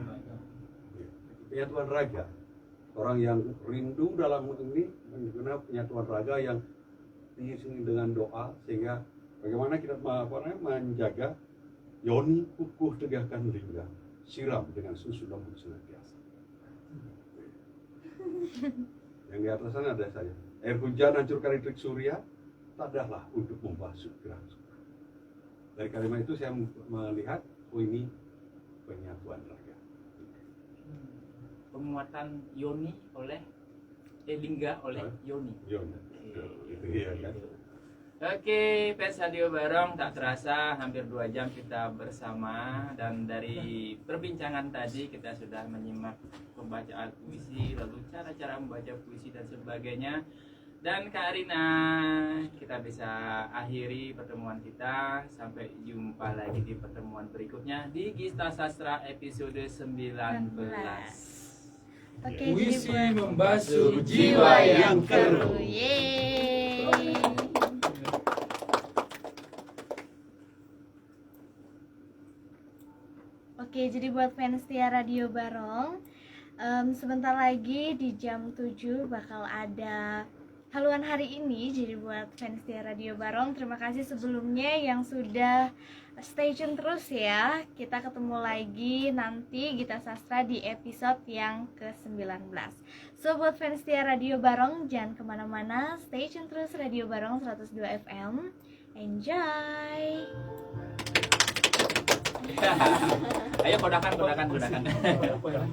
Penyatuan raga orang yang rindu dalam ini mengenai penyatuan raga yang diiringi dengan doa, sehingga bagaimana kita menjaga yoni kukuh tegakkan lingga, siram dengan susu lembut senantiasa. Yang di atas sana ada saya. Air hujan hancurkan listrik surya, tadahlah untuk membasuh gerah suka. Dari kalimat itu saya melihat, ini penyatuan raga. Penguatan yoni oleh lingga oleh yoni. Yoni, itu iya kan. Oke, Pers Radio Barong, tak terasa hampir 2 jam kita bersama, dan dari perbincangan tadi kita sudah menyimak pembacaan puisi, lalu cara-cara membaca puisi dan sebagainya. Dan Kak Arina, kita bisa akhiri pertemuan kita. Sampai jumpa lagi di pertemuan berikutnya di Gista Sastra episode 19. Oke, Puisi jadi buat membasuh jiwa yang keruh. Yeay. Oke, jadi buat fans setia Radio Barong, sebentar lagi di jam 7 bakal ada haluan hari ini. Jadi buat fans setia Radio Barong, terima kasih sebelumnya yang sudah stay tune terus ya. Kita ketemu lagi nanti Gita Sastra di episode yang ke-19. So buat fans setia Radio Barong, jangan kemana-mana, stay tune terus Radio Barong 102 FM. Enjoy. Ayo kodakan. Apa yang